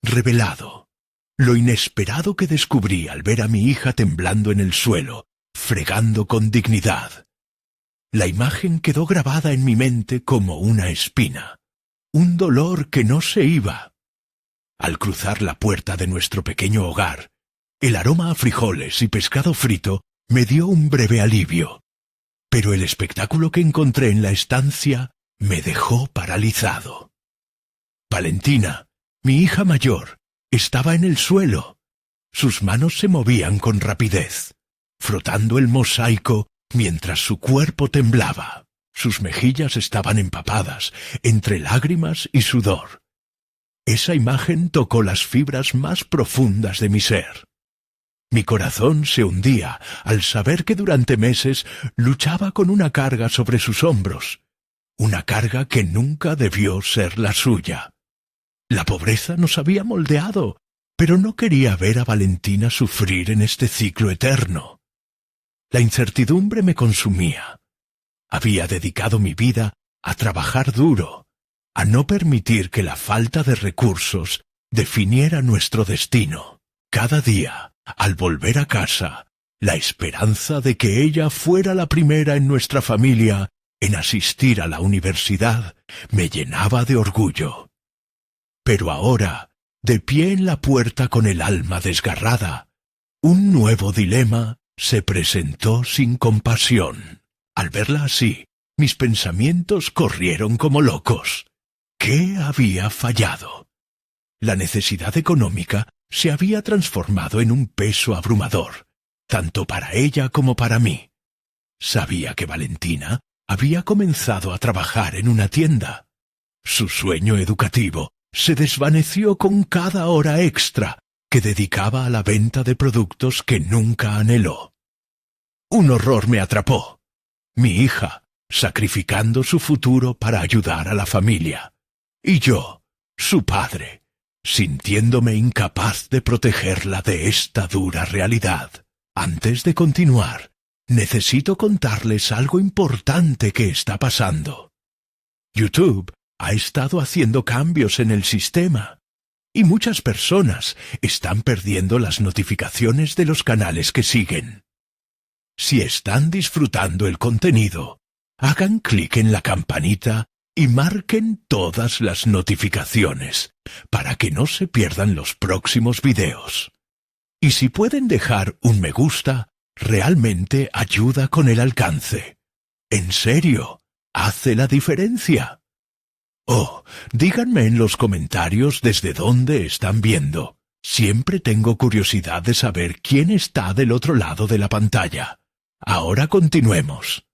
revelado. Lo inesperado que descubrí al ver a mi hija temblando en el suelo, fregando con dignidad. La imagen quedó grabada en mi mente como una espina, un dolor que no se iba. Al cruzar la puerta de nuestro pequeño hogar, el aroma a frijoles y pescado frito me dio un breve alivio, pero el espectáculo que encontré en la estancia me dejó paralizado. Valentina, mi hija mayor, estaba en el suelo. Sus manos se movían con rapidez, frotando el mosaico mientras su cuerpo temblaba. Sus mejillas estaban empapadas, entre lágrimas y sudor. Esa imagen tocó las fibras más profundas de mi ser. Mi corazón se hundía al saber que durante meses luchaba con una carga sobre sus hombros, una carga que nunca debió ser la suya. La pobreza nos había moldeado, pero no quería ver a Valentina sufrir en este ciclo eterno. La incertidumbre me consumía. Había dedicado mi vida a trabajar duro, a no permitir que la falta de recursos definiera nuestro destino. Cada día, al volver a casa, la esperanza de que ella fuera la primera en nuestra familia en asistir a la universidad me llenaba de orgullo. Pero ahora, de pie en la puerta con el alma desgarrada, un nuevo dilema se presentó sin compasión. Al verla así, mis pensamientos corrieron como locos. ¿Qué había fallado? La necesidad económica se había transformado en un peso abrumador, tanto para ella como para mí. Sabía que Valentina había comenzado a trabajar en una tienda. Su sueño educativo se desvaneció con cada hora extra que dedicaba a la venta de productos que nunca anheló. Un horror me atrapó. Mi hija, sacrificando su futuro para ayudar a la familia. Y yo, su padre, sintiéndome incapaz de protegerla de esta dura realidad. Antes de continuar, necesito contarles algo importante que está pasando. YouTube ha estado haciendo cambios en el sistema, y muchas personas están perdiendo las notificaciones de los canales que siguen. Si están disfrutando el contenido, hagan clic en la campanita y marquen todas las notificaciones para que no se pierdan los próximos videos. Y si pueden dejar un me gusta, realmente ayuda con el alcance. En serio, hace la diferencia. Oh, díganme en los comentarios desde dónde están viendo. Siempre tengo curiosidad de saber quién está del otro lado de la pantalla. Ahora continuemos.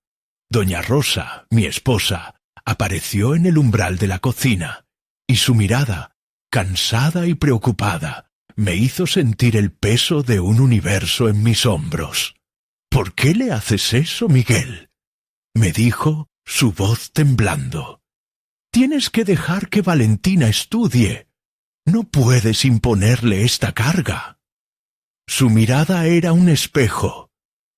Doña Rosa, mi esposa, apareció en el umbral de la cocina, y su mirada, cansada y preocupada, me hizo sentir el peso de un universo en mis hombros. ¿Por qué le haces eso, Miguel?, me dijo, su voz temblando. Tienes que dejar que Valentina estudie. No puedes imponerle esta carga. Su mirada era un espejo.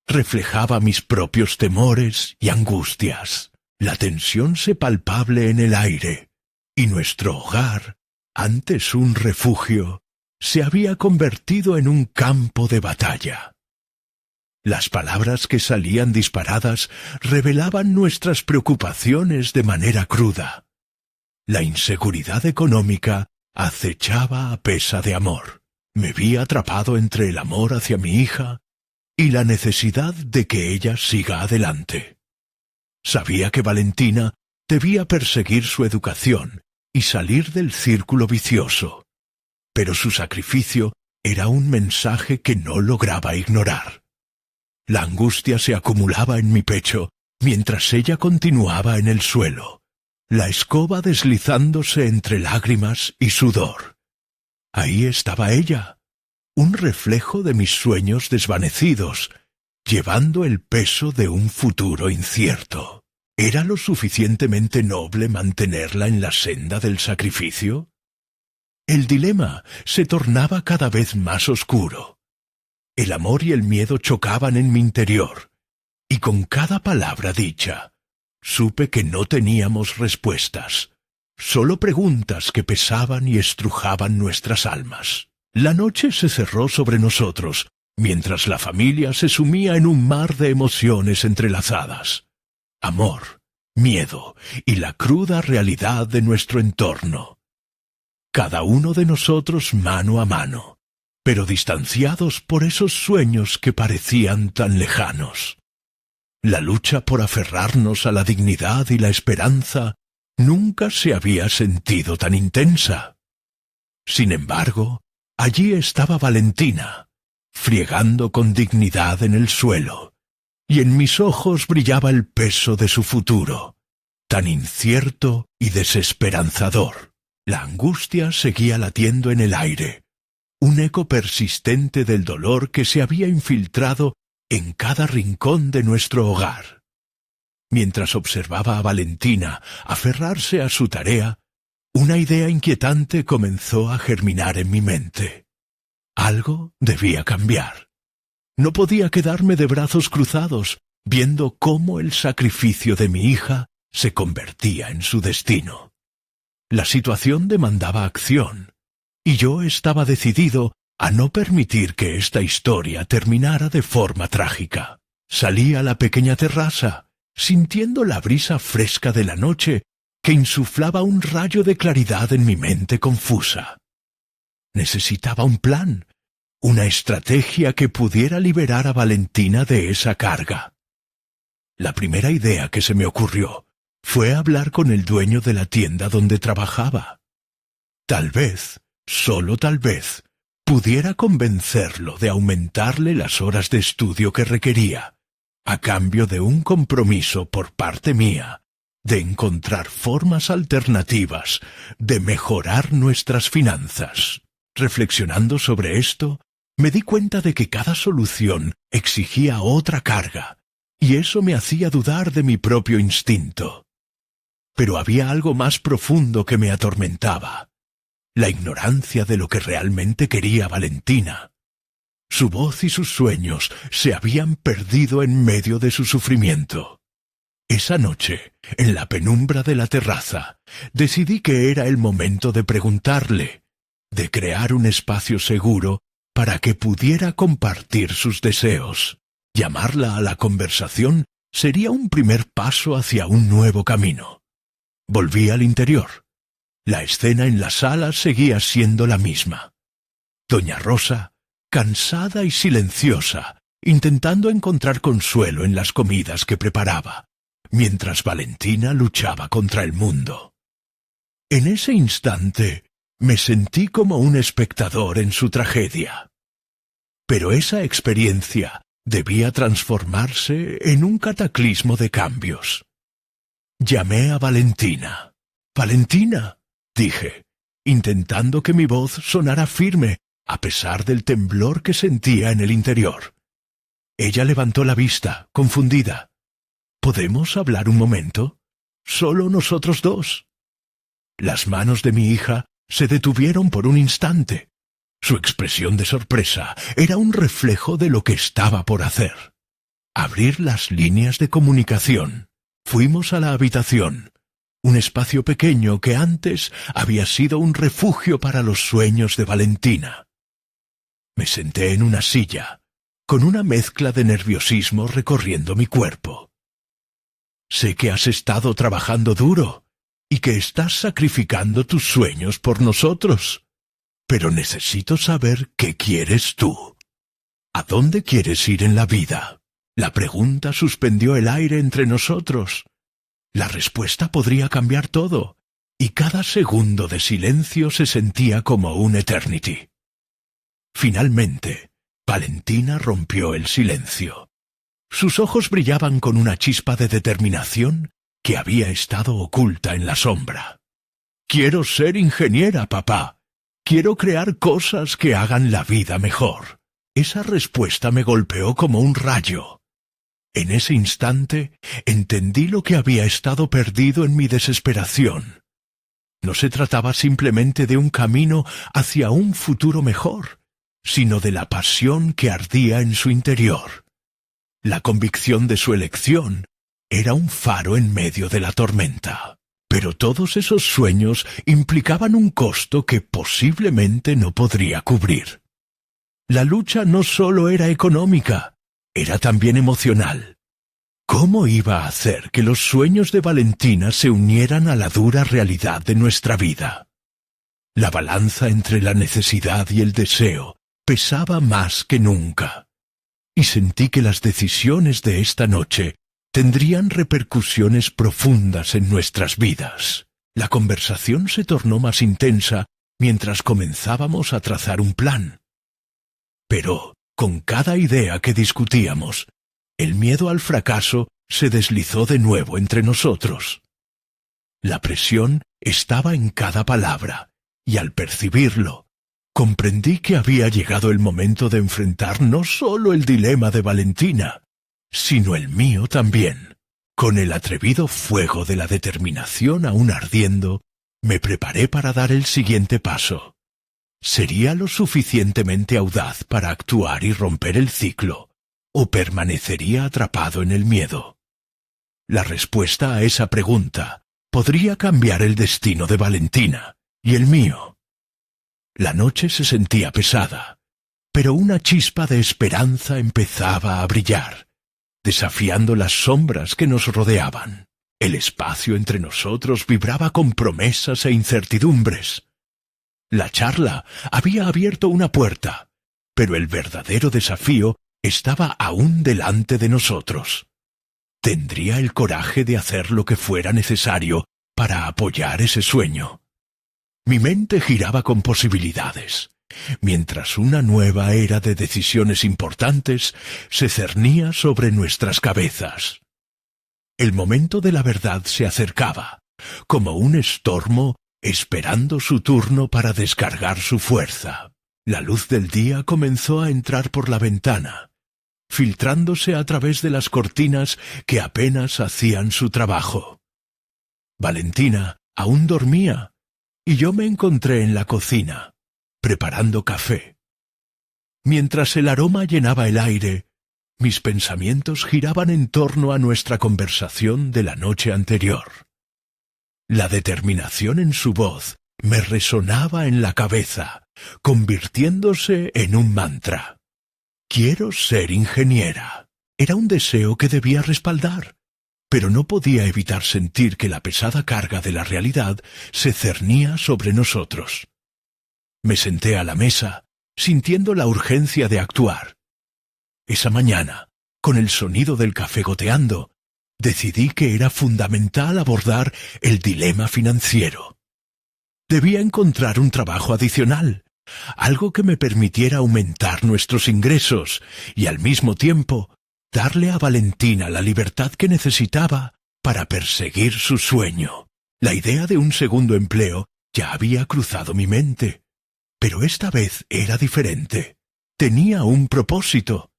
Reflejaba mis propios temores y angustias. La tensión se palpable en el aire, y nuestro hogar, antes un refugio, se había convertido en un campo de batalla. Las palabras que salían disparadas revelaban nuestras preocupaciones de manera cruda. La inseguridad económica acechaba a pesa de amor. Me vi atrapado entre el amor hacia mi hija y la necesidad de que ella siga adelante. Sabía que Valentina debía perseguir su educación y salir del círculo vicioso, pero su sacrificio era un mensaje que no lograba ignorar. La angustia se acumulaba en mi pecho mientras ella continuaba en el suelo, la escoba deslizándose entre lágrimas y sudor. Ahí estaba ella, un reflejo de mis sueños desvanecidos, llevando el peso de un futuro incierto. ¿Era lo suficientemente noble mantenerla en la senda del sacrificio? El dilema se tornaba cada vez más oscuro. El amor y el miedo chocaban en mi interior, y con cada palabra dicha, supe que no teníamos respuestas. solo preguntas que pesaban y estrujaban nuestras almas. La noche se cerró sobre nosotros, mientras la familia se sumía en un mar de emociones entrelazadas. Amor, miedo y la cruda realidad de nuestro entorno. Cada uno de nosotros mano a mano, pero distanciados por esos sueños que parecían tan lejanos. La lucha por aferrarnos a la dignidad y la esperanza nunca se había sentido tan intensa. Sin embargo, allí estaba Valentina, friegando con dignidad en el suelo, y en mis ojos brillaba el peso de su futuro, tan incierto y desesperanzador. La angustia seguía latiendo en el aire, un eco persistente del dolor que se había infiltrado en cada rincón de nuestro hogar. Mientras observaba a Valentina aferrarse a su tarea, una idea inquietante comenzó a germinar en mi mente. Algo debía cambiar. No podía quedarme de brazos cruzados, viendo cómo el sacrificio de mi hija se convertía en su destino. La situación demandaba acción, y yo estaba decidido a no permitir que esta historia terminara de forma trágica. Salí a la pequeña terraza, sintiendo la brisa fresca de la noche que insuflaba un rayo de claridad en mi mente confusa. Necesitaba un plan, una estrategia que pudiera liberar a Valentina de esa carga. La primera idea que se me ocurrió fue hablar con el dueño de la tienda donde trabajaba. Tal vez, solo tal vez, pudiera convencerlo de aumentarle las horas de estudio que requería, a cambio de un compromiso por parte mía, de encontrar formas alternativas de mejorar nuestras finanzas. Reflexionando sobre esto, me di cuenta de que cada solución exigía otra carga, y eso me hacía dudar de mi propio instinto. Pero había algo más profundo que me atormentaba: la ignorancia de lo que realmente quería Valentina. Su voz y sus sueños se habían perdido en medio de su sufrimiento. Esa noche, en la penumbra de la terraza, decidí que era el momento de preguntarle, de crear un espacio seguro para que pudiera compartir sus deseos. Llamarla a la conversación sería un primer paso hacia un nuevo camino. Volví al interior. La escena en la sala seguía siendo la misma. Doña Rosa, cansada y silenciosa, intentando encontrar consuelo en las comidas que preparaba, mientras Valentina luchaba contra el mundo. En ese instante me sentí como un espectador en su tragedia. Pero esa experiencia debía transformarse en un cataclismo de cambios. Llamé a Valentina. «Valentina», dije, intentando que mi voz sonara firme a pesar del temblor que sentía en el interior. Ella levantó la vista, confundida. «¿Podemos hablar un momento? Solo nosotros dos». Las manos de mi hija se detuvieron por un instante. Su expresión de sorpresa era un reflejo de lo que estaba por hacer. Abrir las líneas de comunicación. Fuimos a la habitación, un espacio pequeño que antes había sido un refugio para los sueños de Valentina. Me senté en una silla, con una mezcla de nerviosismo recorriendo mi cuerpo. «Sé que has estado trabajando duro y que estás sacrificando tus sueños por nosotros, pero necesito saber qué quieres tú. ¿A dónde quieres ir en la vida?». La pregunta suspendió el aire entre nosotros. La respuesta podría cambiar todo, y cada segundo de silencio se sentía como un eternity. Finalmente, Valentina rompió el silencio. Sus ojos brillaban con una chispa de determinación que había estado oculta en la sombra. «Quiero ser ingeniera, papá. Quiero crear cosas que hagan la vida mejor». Esa respuesta me golpeó como un rayo. En ese instante entendí lo que había estado perdido en mi desesperación. No se trataba simplemente de un camino hacia un futuro mejor, sino de la pasión que ardía en su interior. La convicción de su elección era un faro en medio de la tormenta. Pero todos esos sueños implicaban un costo que posiblemente no podría cubrir. La lucha no solo era económica, era también emocional. ¿Cómo iba a hacer que los sueños de Valentina se unieran a la dura realidad de nuestra vida? La balanza entre la necesidad y el deseo pesaba más que nunca, y sentí que las decisiones de esta noche tendrían repercusiones profundas en nuestras vidas. La conversación se tornó más intensa mientras comenzábamos a trazar un plan. Pero, con cada idea que discutíamos, el miedo al fracaso se deslizó de nuevo entre nosotros. La presión estaba en cada palabra, y al percibirlo, comprendí que había llegado el momento de enfrentar no solo el dilema de Valentina, sino el mío también. Con el atrevido fuego de la determinación aún ardiendo, me preparé para dar el siguiente paso. ¿Sería lo suficientemente audaz para actuar y romper el ciclo, o permanecería atrapado en el miedo? La respuesta a esa pregunta podría cambiar el destino de Valentina y el mío. La noche se sentía pesada, pero una chispa de esperanza empezaba a brillar, desafiando las sombras que nos rodeaban. El espacio entre nosotros vibraba con promesas e incertidumbres. La charla había abierto una puerta, pero el verdadero desafío estaba aún delante de nosotros. ¿Tendría el coraje de hacer lo que fuera necesario para apoyar ese sueño? Mi mente giraba con posibilidades, mientras una nueva era de decisiones importantes se cernía sobre nuestras cabezas. El momento de la verdad se acercaba, como un estormo esperando su turno para descargar su fuerza. La luz del día comenzó a entrar por la ventana, filtrándose a través de las cortinas que apenas hacían su trabajo. Valentina aún dormía, y yo me encontré en la cocina, preparando café. Mientras el aroma llenaba el aire, mis pensamientos giraban en torno a nuestra conversación de la noche anterior. La determinación en su voz me resonaba en la cabeza, convirtiéndose en un mantra. Quiero ser ingeniera. Era un deseo que debía respaldar, pero no podía evitar sentir que la pesada carga de la realidad se cernía sobre nosotros. Me senté a la mesa, sintiendo la urgencia de actuar. Esa mañana, con el sonido del café goteando, decidí que era fundamental abordar el dilema financiero. Debía encontrar un trabajo adicional, algo que me permitiera aumentar nuestros ingresos y al mismo tiempo darle a Valentina la libertad que necesitaba para perseguir su sueño. La idea de un segundo empleo ya había cruzado mi mente, pero esta vez era diferente. Tenía un propósito,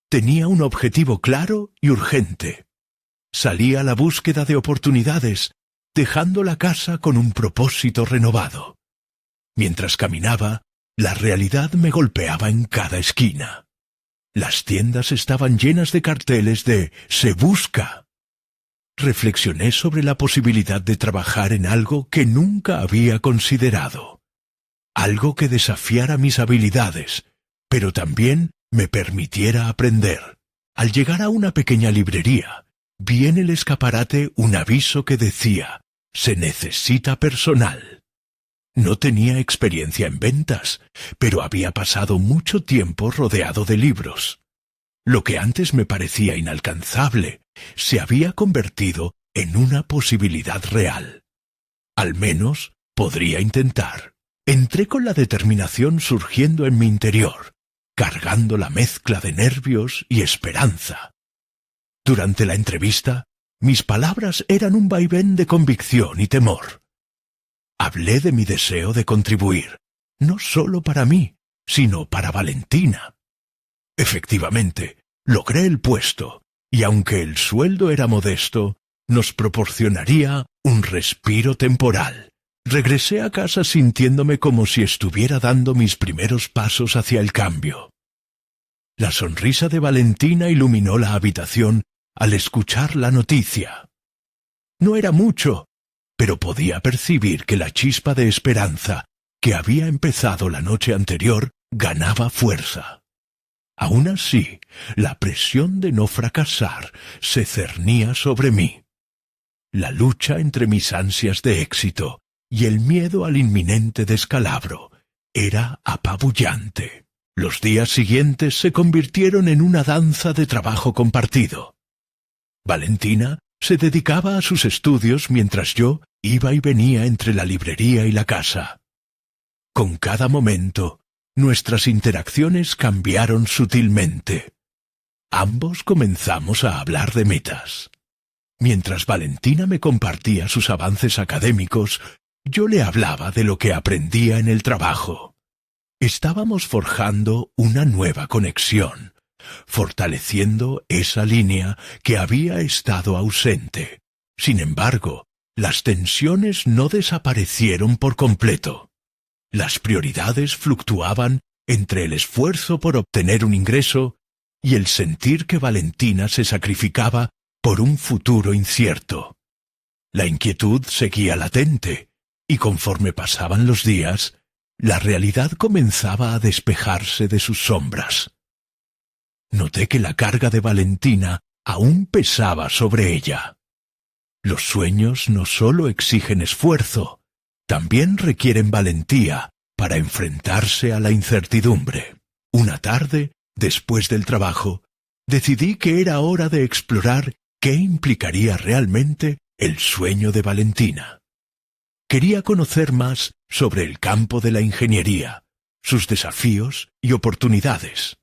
tenía un objetivo claro y urgente. Salí a la búsqueda de oportunidades, dejando la casa con un propósito renovado. Mientras caminaba, la realidad me golpeaba en cada esquina. Las tiendas estaban llenas de carteles de «Se busca». Reflexioné sobre la posibilidad de trabajar en algo que nunca había considerado. Algo que desafiara mis habilidades, pero también me permitiera aprender. Al llegar a una pequeña librería, vi en el escaparate un aviso que decía «Se necesita personal». No tenía experiencia en ventas, pero había pasado mucho tiempo rodeado de libros. Lo que antes me parecía inalcanzable se había convertido en una posibilidad real. Al menos podría intentar. Entré con la determinación surgiendo en mi interior, cargando la mezcla de nervios y esperanza. Durante la entrevista, mis palabras eran un vaivén de convicción y temor. Hablé de mi deseo de contribuir, no solo para mí, sino para Valentina. Efectivamente, logré el puesto, y aunque el sueldo era modesto, nos proporcionaría un respiro temporal. Regresé a casa sintiéndome como si estuviera dando mis primeros pasos hacia el cambio. La sonrisa de Valentina iluminó la habitación al escuchar la noticia. No era mucho, pero podía percibir que la chispa de esperanza que había empezado la noche anterior ganaba fuerza. Aún así, la presión de no fracasar se cernía sobre mí. La lucha entre mis ansias de éxito y el miedo al inminente descalabro era apabullante. Los días siguientes se convirtieron en una danza de trabajo compartido. Valentina se dedicaba a sus estudios mientras yo iba y venía entre la librería y la casa. Con cada momento, nuestras interacciones cambiaron sutilmente. Ambos comenzamos a hablar de metas. Mientras Valentina me compartía sus avances académicos, yo le hablaba de lo que aprendía en el trabajo. Estábamos forjando una nueva conexión, fortaleciendo esa línea que había estado ausente. Sin embargo, las tensiones no desaparecieron por completo. Las prioridades fluctuaban entre el esfuerzo por obtener un ingreso y el sentir que Valentina se sacrificaba por un futuro incierto. La inquietud seguía latente, y conforme pasaban los días, la realidad comenzaba a despejarse de sus sombras. Noté que la carga de Valentina aún pesaba sobre ella. Los sueños no solo exigen esfuerzo, también requieren valentía para enfrentarse a la incertidumbre. Una tarde, después del trabajo, decidí que era hora de explorar qué implicaría realmente el sueño de Valentina. Quería conocer más sobre el campo de la ingeniería, sus desafíos y oportunidades.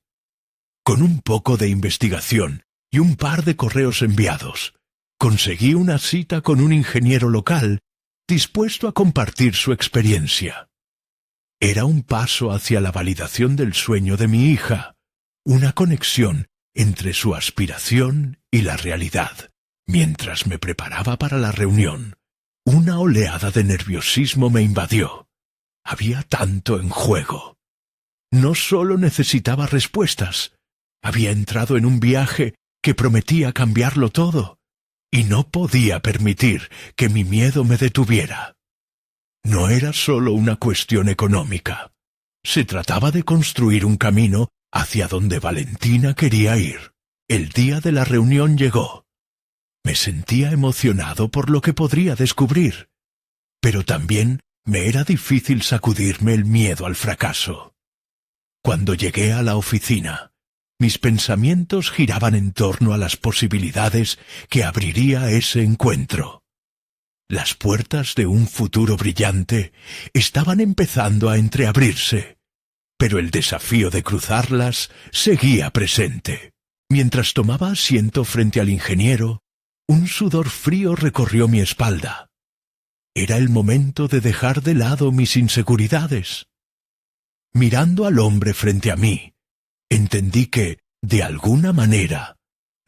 Con un poco de investigación y un par de correos enviados, conseguí una cita con un ingeniero local dispuesto a compartir su experiencia. Era un paso hacia la validación del sueño de mi hija, una conexión entre su aspiración y la realidad. Mientras me preparaba para la reunión, una oleada de nerviosismo me invadió. Había tanto en juego. No solo necesitaba respuestas, había entrado en un viaje que prometía cambiarlo todo, y no podía permitir que mi miedo me detuviera. No era solo una cuestión económica. Se trataba de construir un camino hacia donde Valentina quería ir. El día de la reunión llegó. Me sentía emocionado por lo que podría descubrir, pero también me era difícil sacudirme el miedo al fracaso. Cuando llegué a la oficina, mis pensamientos giraban en torno a las posibilidades que abriría ese encuentro. Las puertas de un futuro brillante estaban empezando a entreabrirse, pero el desafío de cruzarlas seguía presente. Mientras tomaba asiento frente al ingeniero, un sudor frío recorrió mi espalda. Era el momento de dejar de lado mis inseguridades. Mirando al hombre frente a mí, entendí que, de alguna manera,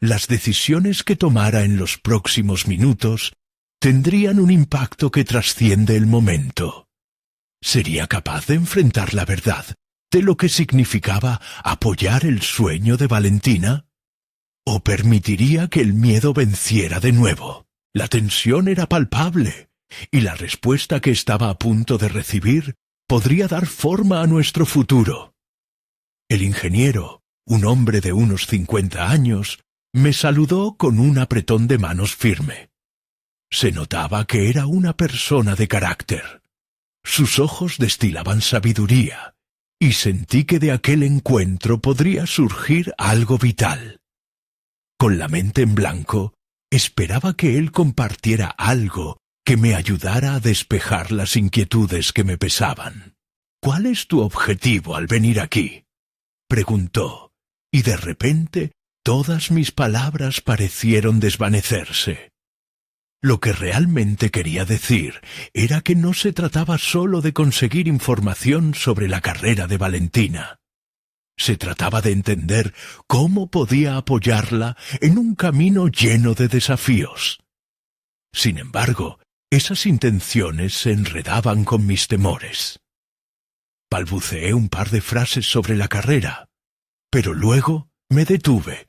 las decisiones que tomara en los próximos minutos tendrían un impacto que trasciende el momento. ¿Sería capaz de enfrentar la verdad de lo que significaba apoyar el sueño de Valentina? ¿O permitiría que el miedo venciera de nuevo? La tensión era palpable, y la respuesta que estaba a punto de recibir podría dar forma a nuestro futuro. El ingeniero, un hombre de unos 50 años, me saludó con un apretón de manos firme. Se notaba que era una persona de carácter. Sus ojos destilaban sabiduría, y sentí que de aquel encuentro podría surgir algo vital. Con la mente en blanco, esperaba que él compartiera algo que me ayudara a despejar las inquietudes que me pesaban. «¿Cuál es tu objetivo al venir aquí?», preguntó, y de repente todas mis palabras parecieron desvanecerse. Lo que realmente quería decir era que no se trataba solo de conseguir información sobre la carrera de Valentina. Se trataba de entender cómo podía apoyarla en un camino lleno de desafíos. Sin embargo, esas intenciones se enredaban con mis temores. Balbuceé un par de frases sobre la carrera, pero luego me detuve,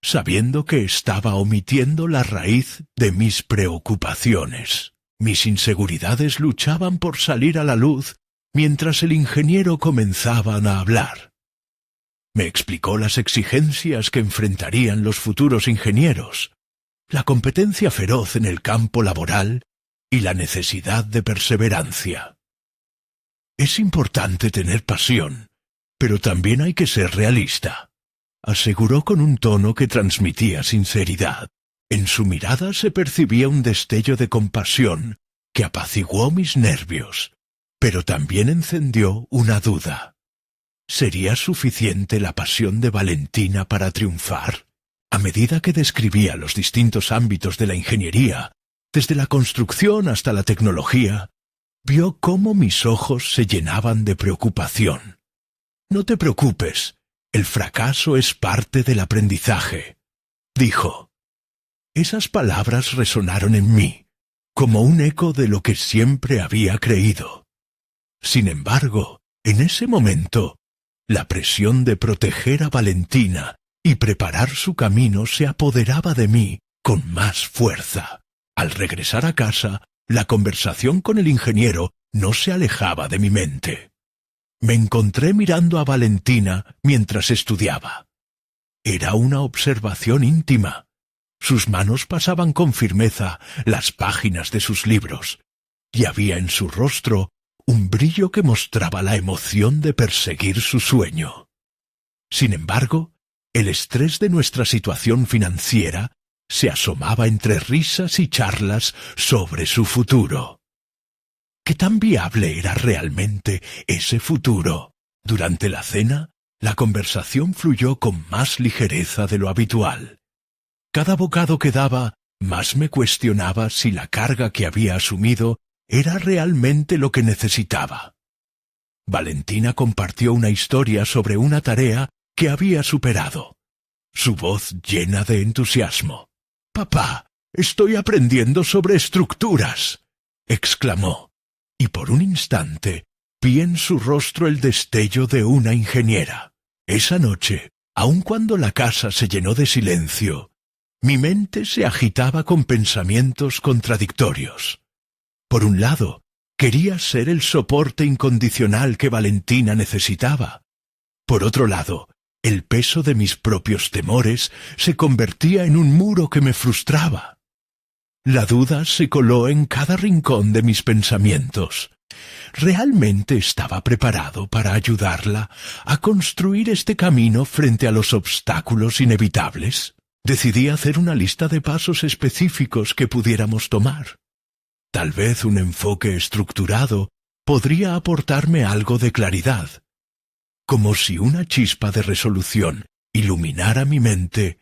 sabiendo que estaba omitiendo la raíz de mis preocupaciones. Mis inseguridades luchaban por salir a la luz mientras el ingeniero comenzaba a hablar. Me explicó las exigencias que enfrentarían los futuros ingenieros, la competencia feroz en el campo laboral y la necesidad de perseverancia. Es importante tener pasión, pero también hay que ser realista, aseguró con un tono que transmitía sinceridad. En su mirada se percibía un destello de compasión que apaciguó mis nervios, pero también encendió una duda. ¿Sería suficiente la pasión de Valentina para triunfar? A medida que describía los distintos ámbitos de la ingeniería, desde la construcción hasta la tecnología, vio cómo mis ojos se llenaban de preocupación. No te preocupes, el fracaso es parte del aprendizaje, dijo. Esas palabras resonaron en mí, como un eco de lo que siempre había creído. Sin embargo, en ese momento, la presión de proteger a Valentina y preparar su camino se apoderaba de mí con más fuerza. Al regresar a casa, la conversación con el ingeniero no se alejaba de mi mente. Me encontré mirando a Valentina mientras estudiaba. Era una observación íntima. Sus manos pasaban con firmeza las páginas de sus libros, y había en su rostro un brillo que mostraba la emoción de perseguir su sueño. Sin embargo, el estrés de nuestra situación financiera se asomaba entre risas y charlas sobre su futuro. ¿Qué tan viable era realmente ese futuro? Durante la cena, la conversación fluyó con más ligereza de lo habitual. Cada bocado que daba, más me cuestionaba si la carga que había asumido era realmente lo que necesitaba. Valentina compartió una historia sobre una tarea que había superado, su voz llena de entusiasmo. «Papá, estoy aprendiendo sobre estructuras», exclamó, y por un instante vi en su rostro el destello de una ingeniera. Esa noche, aun cuando la casa se llenó de silencio, mi mente se agitaba con pensamientos contradictorios. Por un lado, quería ser el soporte incondicional que Valentina necesitaba. Por otro lado, el peso de mis propios temores se convertía en un muro que me frustraba. La duda se coló en cada rincón de mis pensamientos. ¿Realmente estaba preparado para ayudarla a construir este camino frente a los obstáculos inevitables? Decidí hacer una lista de pasos específicos que pudiéramos tomar. Tal vez un enfoque estructurado podría aportarme algo de claridad. Como si una chispa de resolución iluminara mi mente,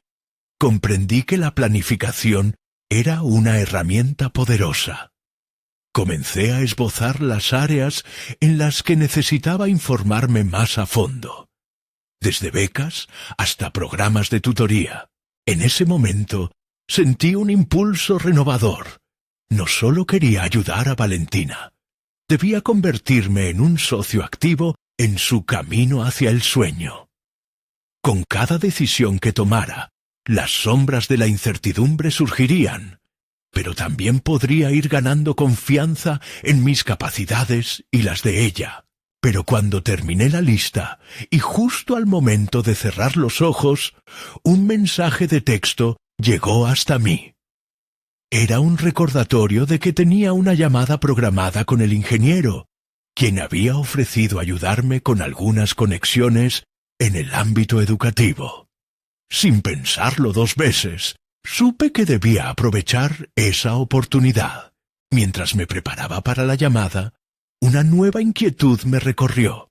comprendí que la planificación era una herramienta poderosa. Comencé a esbozar las áreas en las que necesitaba informarme más a fondo, desde becas hasta programas de tutoría. En ese momento sentí un impulso renovador. No solo quería ayudar a Valentina, debía convertirme en un socio activo en su camino hacia el sueño. Con cada decisión que tomara, las sombras de la incertidumbre surgirían, pero también podría ir ganando confianza en mis capacidades y las de ella. Pero cuando terminé la lista, y justo al momento de cerrar los ojos, un mensaje de texto llegó hasta mí. Era un recordatorio de que tenía una llamada programada con el ingeniero, quien había ofrecido ayudarme con algunas conexiones en el ámbito educativo. Sin pensarlo 2 veces, supe que debía aprovechar esa oportunidad. Mientras me preparaba para la llamada, una nueva inquietud me recorrió.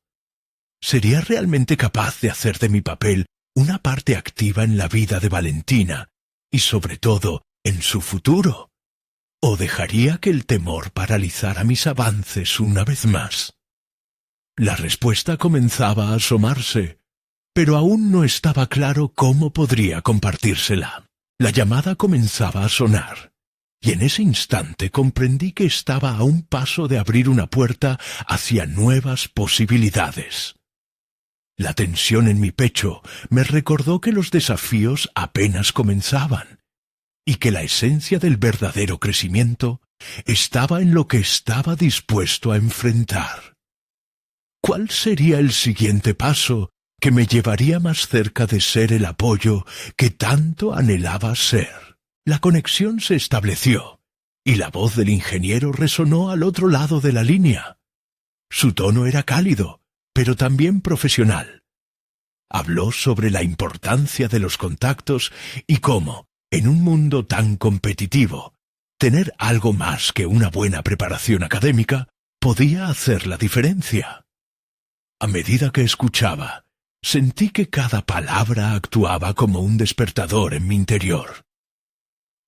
¿Sería realmente capaz de hacer de mi papel una parte activa en la vida de Valentina y sobre todo en su futuro? ¿O dejaría que el temor paralizara mis avances una vez más? La respuesta comenzaba a asomarse, pero aún no estaba claro cómo podría compartírsela. La llamada comenzaba a sonar, y en ese instante comprendí que estaba a un paso de abrir una puerta hacia nuevas posibilidades. La tensión en mi pecho me recordó que los desafíos apenas comenzaban, y que la esencia del verdadero crecimiento estaba en lo que estaba dispuesto a enfrentar. ¿Cuál sería el siguiente paso que me llevaría más cerca de ser el apoyo que tanto anhelaba ser? La conexión se estableció, y la voz del ingeniero resonó al otro lado de la línea. Su tono era cálido, pero también profesional. Habló sobre la importancia de los contactos y cómo, en un mundo tan competitivo, tener algo más que una buena preparación académica podía hacer la diferencia. A medida que escuchaba, sentí que cada palabra actuaba como un despertador en mi interior.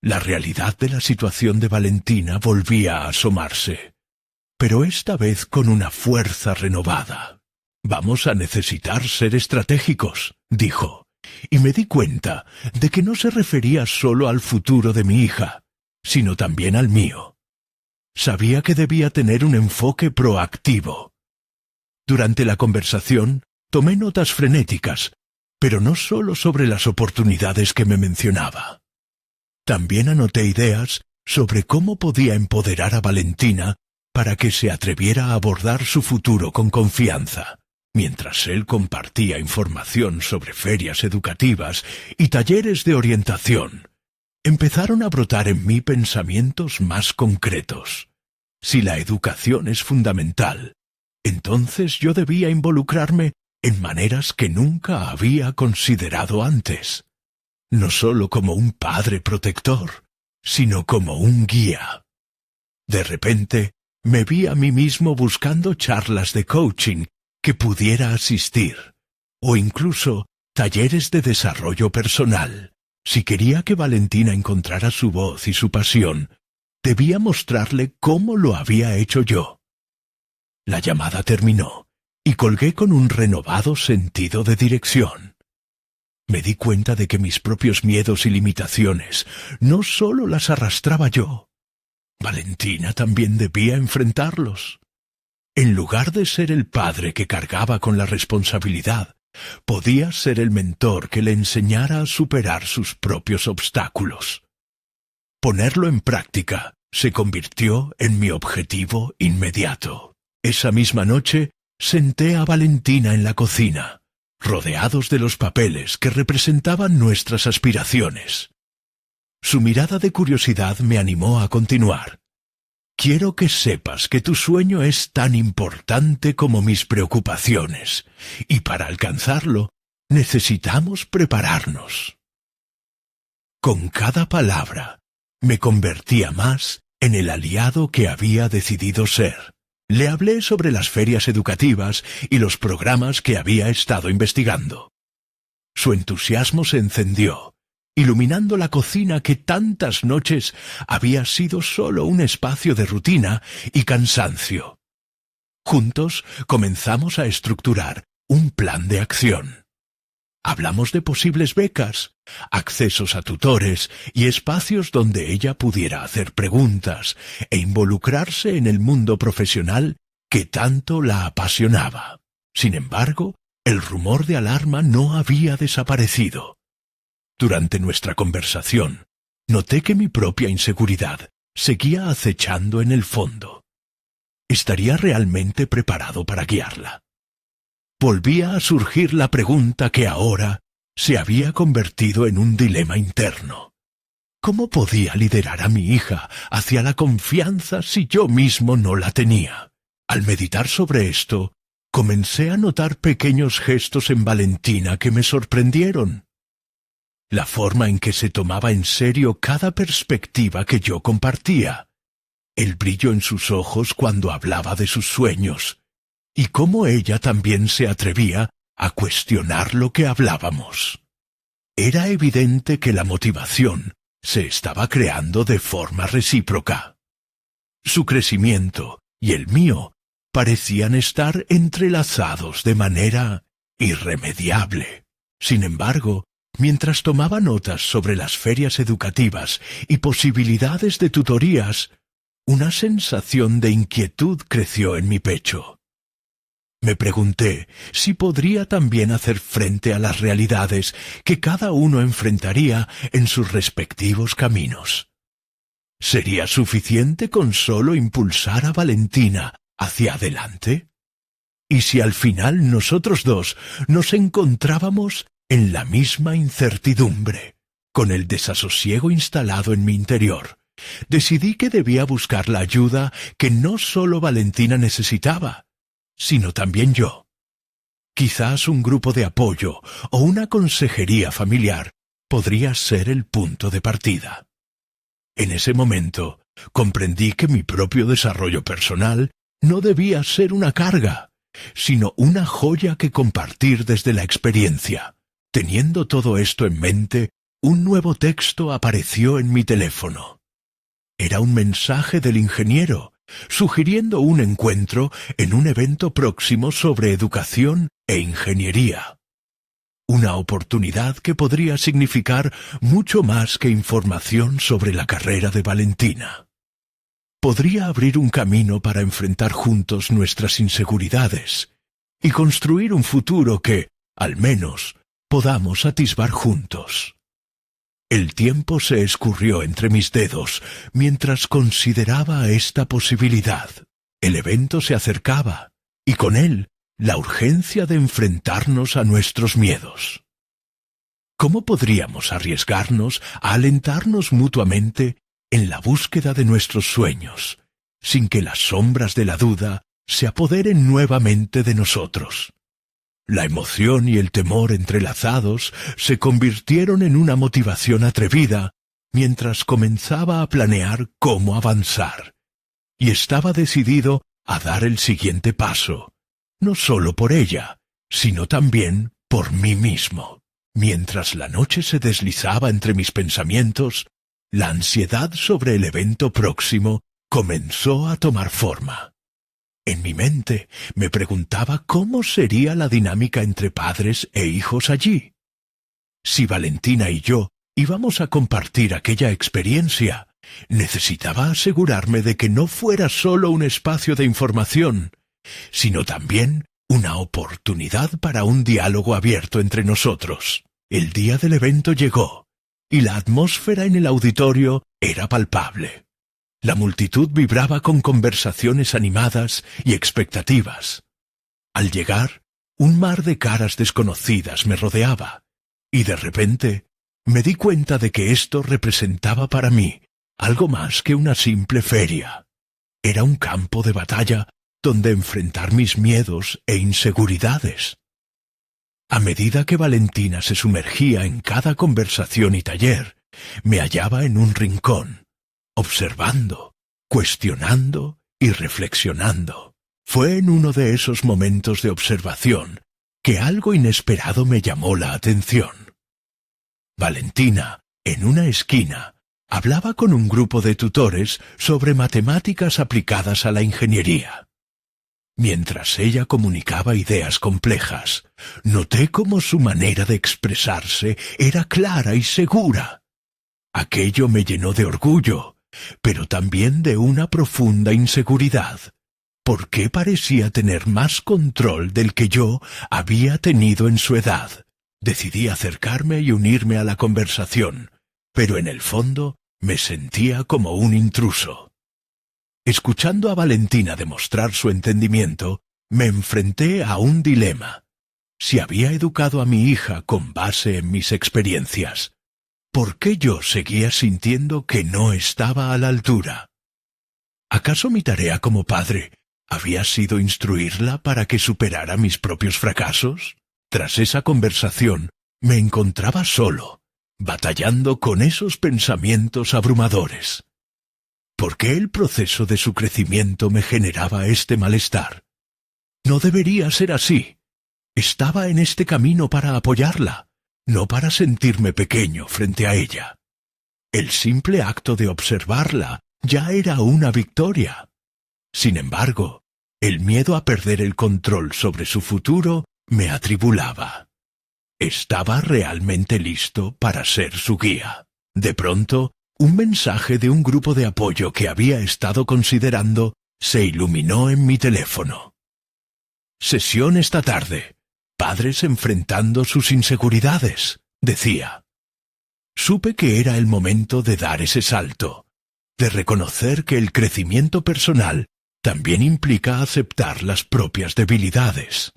La realidad de la situación de Valentina volvía a asomarse, pero esta vez con una fuerza renovada. «Vamos a necesitar ser estratégicos», dijo, y me di cuenta de que no se refería solo al futuro de mi hija, sino también al mío. Sabía que debía tener un enfoque proactivo. Durante la conversación tomé notas frenéticas, pero no solo sobre las oportunidades que me mencionaba. También anoté ideas sobre cómo podía empoderar a Valentina para que se atreviera a abordar su futuro con confianza. Mientras él compartía información sobre ferias educativas y talleres de orientación, empezaron a brotar en mí pensamientos más concretos. Si la educación es fundamental, entonces yo debía involucrarme en maneras que nunca había considerado antes. No solo como un padre protector, sino como un guía. De repente, me vi a mí mismo buscando charlas de coaching que pudiera asistir, o incluso talleres de desarrollo personal. Si quería que Valentina encontrara su voz y su pasión, debía mostrarle cómo lo había hecho yo. La llamada terminó, y colgué con un renovado sentido de dirección. Me di cuenta de que mis propios miedos y limitaciones no solo las arrastraba yo. Valentina también debía enfrentarlos. En lugar de ser el padre que cargaba con la responsabilidad, podía ser el mentor que le enseñara a superar sus propios obstáculos. Ponerlo en práctica se convirtió en mi objetivo inmediato. Esa misma noche senté a Valentina en la cocina, rodeados de los papeles que representaban nuestras aspiraciones. Su mirada de curiosidad me animó a continuar. «Quiero que sepas que tu sueño es tan importante como mis preocupaciones, y para alcanzarlo necesitamos prepararnos». Con cada palabra me convertía más en el aliado que había decidido ser. Le hablé sobre las ferias educativas y los programas que había estado investigando. Su entusiasmo se encendió, iluminando la cocina que tantas noches había sido solo un espacio de rutina y cansancio. Juntos comenzamos a estructurar un plan de acción. Hablamos de posibles becas, accesos a tutores y espacios donde ella pudiera hacer preguntas e involucrarse en el mundo profesional que tanto la apasionaba. Sin embargo, el rumor de alarma no había desaparecido. Durante nuestra conversación, noté que mi propia inseguridad seguía acechando en el fondo. ¿Estaría realmente preparado para guiarla? Volvía a surgir la pregunta que ahora se había convertido en un dilema interno. ¿Cómo podía liderar a mi hija hacia la confianza si yo mismo no la tenía? Al meditar sobre esto, comencé a notar pequeños gestos en Valentina que me sorprendieron. La forma en que se tomaba en serio cada perspectiva que yo compartía, el brillo en sus ojos cuando hablaba de sus sueños, y cómo ella también se atrevía a cuestionar lo que hablábamos. Era evidente que la motivación se estaba creando de forma recíproca. Su crecimiento y el mío parecían estar entrelazados de manera irremediable. Sin embargo, mientras tomaba notas sobre las ferias educativas y posibilidades de tutorías, una sensación de inquietud creció en mi pecho. Me pregunté si podría también hacer frente a las realidades que cada uno enfrentaría en sus respectivos caminos. ¿Sería suficiente con solo impulsar a Valentina hacia adelante? ¿Y si al final nosotros dos nos encontrábamos en la misma incertidumbre, con el desasosiego instalado en mi interior? Decidí que debía buscar la ayuda que no solo Valentina necesitaba, sino también yo. Quizás un grupo de apoyo o una consejería familiar podría ser el punto de partida. En ese momento comprendí que mi propio desarrollo personal no debía ser una carga, sino una joya que compartir desde la experiencia. Teniendo todo esto en mente, un nuevo texto apareció en mi teléfono. Era un mensaje del ingeniero, sugiriendo un encuentro en un evento próximo sobre educación e ingeniería. Una oportunidad que podría significar mucho más que información sobre la carrera de Valentina. Podría abrir un camino para enfrentar juntos nuestras inseguridades y construir un futuro que, al menos, podamos atisbar juntos. El tiempo se escurrió entre mis dedos mientras consideraba esta posibilidad. El evento se acercaba, y con él la urgencia de enfrentarnos a nuestros miedos. ¿Cómo podríamos arriesgarnos a alentarnos mutuamente en la búsqueda de nuestros sueños, sin que las sombras de la duda se apoderen nuevamente de nosotros? La emoción y el temor entrelazados se convirtieron en una motivación atrevida mientras comenzaba a planear cómo avanzar, y estaba decidido a dar el siguiente paso, no solo por ella, sino también por mí mismo. Mientras la noche se deslizaba entre mis pensamientos, la ansiedad sobre el evento próximo comenzó a tomar forma. En mi mente me preguntaba cómo sería la dinámica entre padres e hijos allí. Si Valentina y yo íbamos a compartir aquella experiencia, necesitaba asegurarme de que no fuera solo un espacio de información, sino también una oportunidad para un diálogo abierto entre nosotros. El día del evento llegó, y la atmósfera en el auditorio era palpable. La multitud vibraba con conversaciones animadas y expectativas. Al llegar, un mar de caras desconocidas me rodeaba, y de repente me di cuenta de que esto representaba para mí algo más que una simple feria. Era un campo de batalla donde enfrentar mis miedos e inseguridades. A medida que Valentina se sumergía en cada conversación y taller, me hallaba en un rincón, observando, cuestionando y reflexionando. Fue en uno de esos momentos de observación que algo inesperado me llamó la atención. Valentina, en una esquina, hablaba con un grupo de tutores sobre matemáticas aplicadas a la ingeniería. Mientras ella comunicaba ideas complejas, noté cómo su manera de expresarse era clara y segura. Aquello me llenó de orgullo, pero también de una profunda inseguridad. ¿Por qué parecía tener más control del que yo había tenido en su edad? Decidí acercarme y unirme a la conversación, pero en el fondo me sentía como un intruso. Escuchando a Valentina demostrar su entendimiento, me enfrenté a un dilema. Si había educado a mi hija con base en mis experiencias, ¿por qué yo seguía sintiendo que no estaba a la altura? ¿Acaso mi tarea como padre había sido instruirla para que superara mis propios fracasos? Tras esa conversación, me encontraba solo, batallando con esos pensamientos abrumadores. ¿Por qué el proceso de su crecimiento me generaba este malestar? No debería ser así. Estaba en este camino para apoyarla, no para sentirme pequeño frente a ella. El simple acto de observarla ya era una victoria. Sin embargo, el miedo a perder el control sobre su futuro me atribulaba. ¿Estaba realmente listo para ser su guía? De pronto, un mensaje de un grupo de apoyo que había estado considerando se iluminó en mi teléfono. Sesión esta tarde. Padres enfrentando sus inseguridades, decía. Supe que era el momento de dar ese salto. de reconocer que el crecimiento personal también implica aceptar las propias debilidades.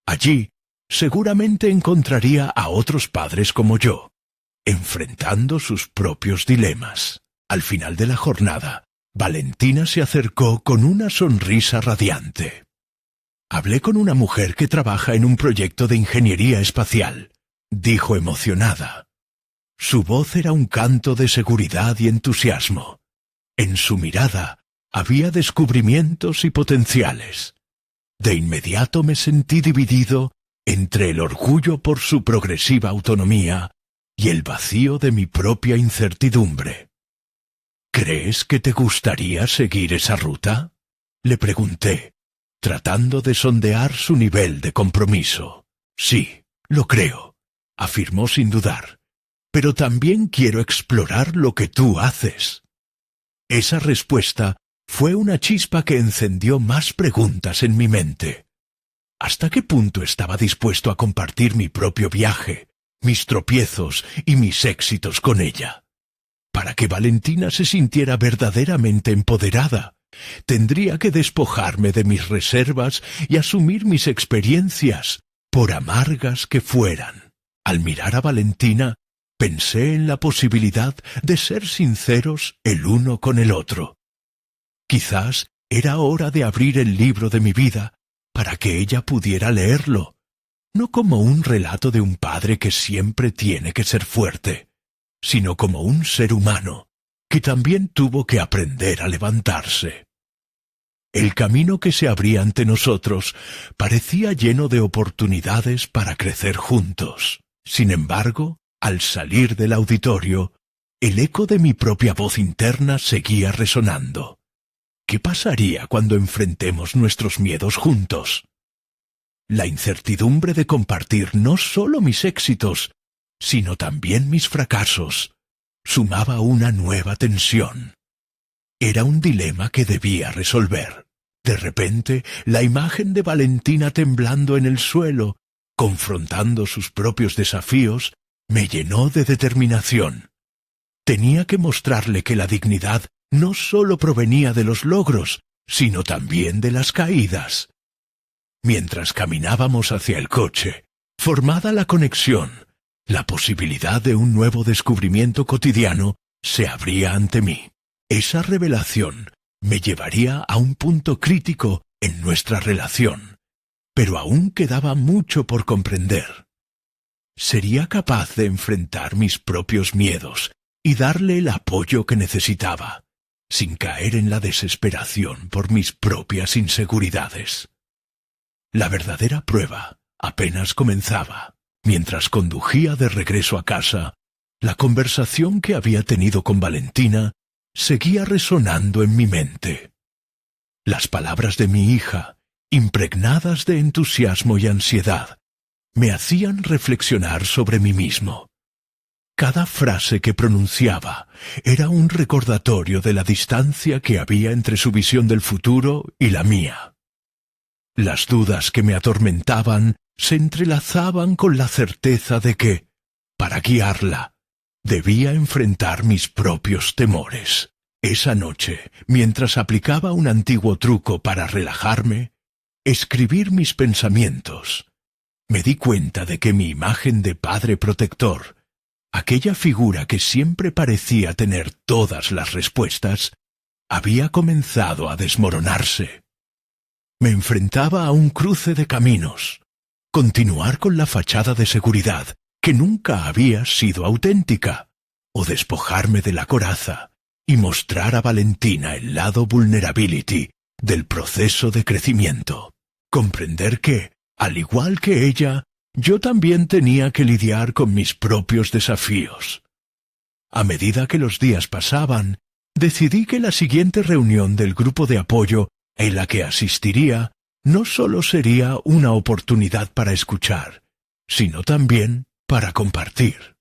Allí, seguramente encontraría a otros padres como yo, enfrentando sus propios dilemas. Al final de la jornada, Valentina se acercó con una sonrisa radiante. «Hablé con una mujer que trabaja en un proyecto de ingeniería espacial», dijo emocionada. Su voz era un canto de seguridad y entusiasmo. En su mirada había descubrimientos y potenciales. De inmediato me sentí dividido entre el orgullo por su progresiva autonomía y el vacío de mi propia incertidumbre. «¿Crees que te gustaría seguir esa ruta?», le pregunté, tratando de sondear su nivel de compromiso. «Sí, lo creo», afirmó sin dudar, «pero también quiero explorar lo que tú haces». Esa respuesta fue una chispa que encendió más preguntas en mi mente. ¿Hasta qué punto estaba dispuesto a compartir mi propio viaje, mis tropiezos y mis éxitos con ella? Para que Valentina se sintiera verdaderamente empoderada, tendría que despojarme de mis reservas y asumir mis experiencias, por amargas que fueran. Al mirar a Valentina, pensé en la posibilidad de ser sinceros el uno con el otro. Quizás era hora de abrir el libro de mi vida para que ella pudiera leerlo, no como un relato de un padre que siempre tiene que ser fuerte, sino como un ser humano que también tuvo que aprender a levantarse. El camino que se abría ante nosotros parecía lleno de oportunidades para crecer juntos. Sin embargo, al salir del auditorio, el eco de mi propia voz interna seguía resonando. ¿Qué pasaría cuando enfrentemos nuestros miedos juntos? La incertidumbre de compartir no solo mis éxitos, sino también mis fracasos, sumaba una nueva tensión. Era un dilema que debía resolver. De repente, la imagen de Valentina temblando en el suelo, confrontando sus propios desafíos, me llenó de determinación. Tenía que mostrarle que la dignidad no sólo provenía de los logros, sino también de las caídas. Mientras caminábamos hacia el coche, formada la conexión, la posibilidad de un nuevo descubrimiento cotidiano se abría ante mí. Esa revelación me llevaría a un punto crítico en nuestra relación, pero aún quedaba mucho por comprender. ¿Sería capaz de enfrentar mis propios miedos y darle el apoyo que necesitaba, sin caer en la desesperación por mis propias inseguridades? La verdadera prueba apenas comenzaba. Mientras conducía de regreso a casa, la conversación que había tenido con Valentina seguía resonando en mi mente. Las palabras de mi hija, impregnadas de entusiasmo y ansiedad, me hacían reflexionar sobre mí mismo. Cada frase que pronunciaba era un recordatorio de la distancia que había entre su visión del futuro y la mía. Las dudas que me atormentaban se entrelazaban con la certeza de que, para guiarla, debía enfrentar mis propios temores. Esa noche, mientras aplicaba un antiguo truco para relajarme, escribir mis pensamientos, me di cuenta de que mi imagen de padre protector, aquella figura que siempre parecía tener todas las respuestas, había comenzado a desmoronarse. Me enfrentaba a un cruce de caminos. Continuar con la fachada de seguridad, que nunca había sido auténtica, o despojarme de la coraza y mostrar a Valentina el lado vulnerability del proceso de crecimiento. Comprender que, al igual que ella, yo también tenía que lidiar con mis propios desafíos. A medida que los días pasaban, decidí que la siguiente reunión del grupo de apoyo en la que asistiría no solo sería una oportunidad para escuchar, sino también para compartir.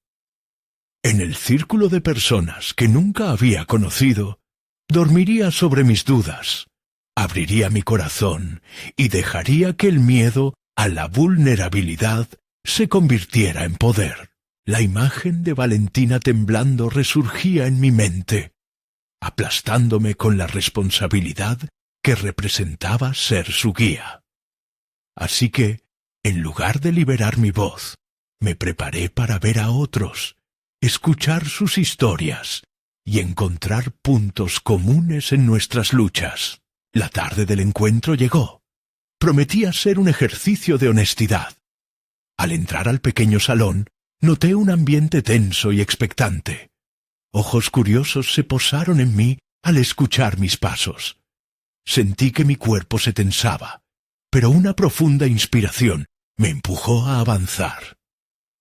En el círculo de personas que nunca había conocido, dormiría sobre mis dudas, abriría mi corazón y dejaría que el miedo a la vulnerabilidad se convirtiera en poder. La imagen de Valentina temblando resurgía en mi mente. aplastándome con la responsabilidad que representaba ser su guía. Así que, en lugar de liberar mi voz, me preparé para ver a otros, escuchar sus historias y encontrar puntos comunes en nuestras luchas. La tarde del encuentro llegó. Prometía ser un ejercicio de honestidad. Al entrar al pequeño salón, noté un ambiente tenso y expectante. Ojos curiosos se posaron en mí al escuchar mis pasos. Sentí que mi cuerpo se tensaba, pero una profunda inspiración me empujó a avanzar.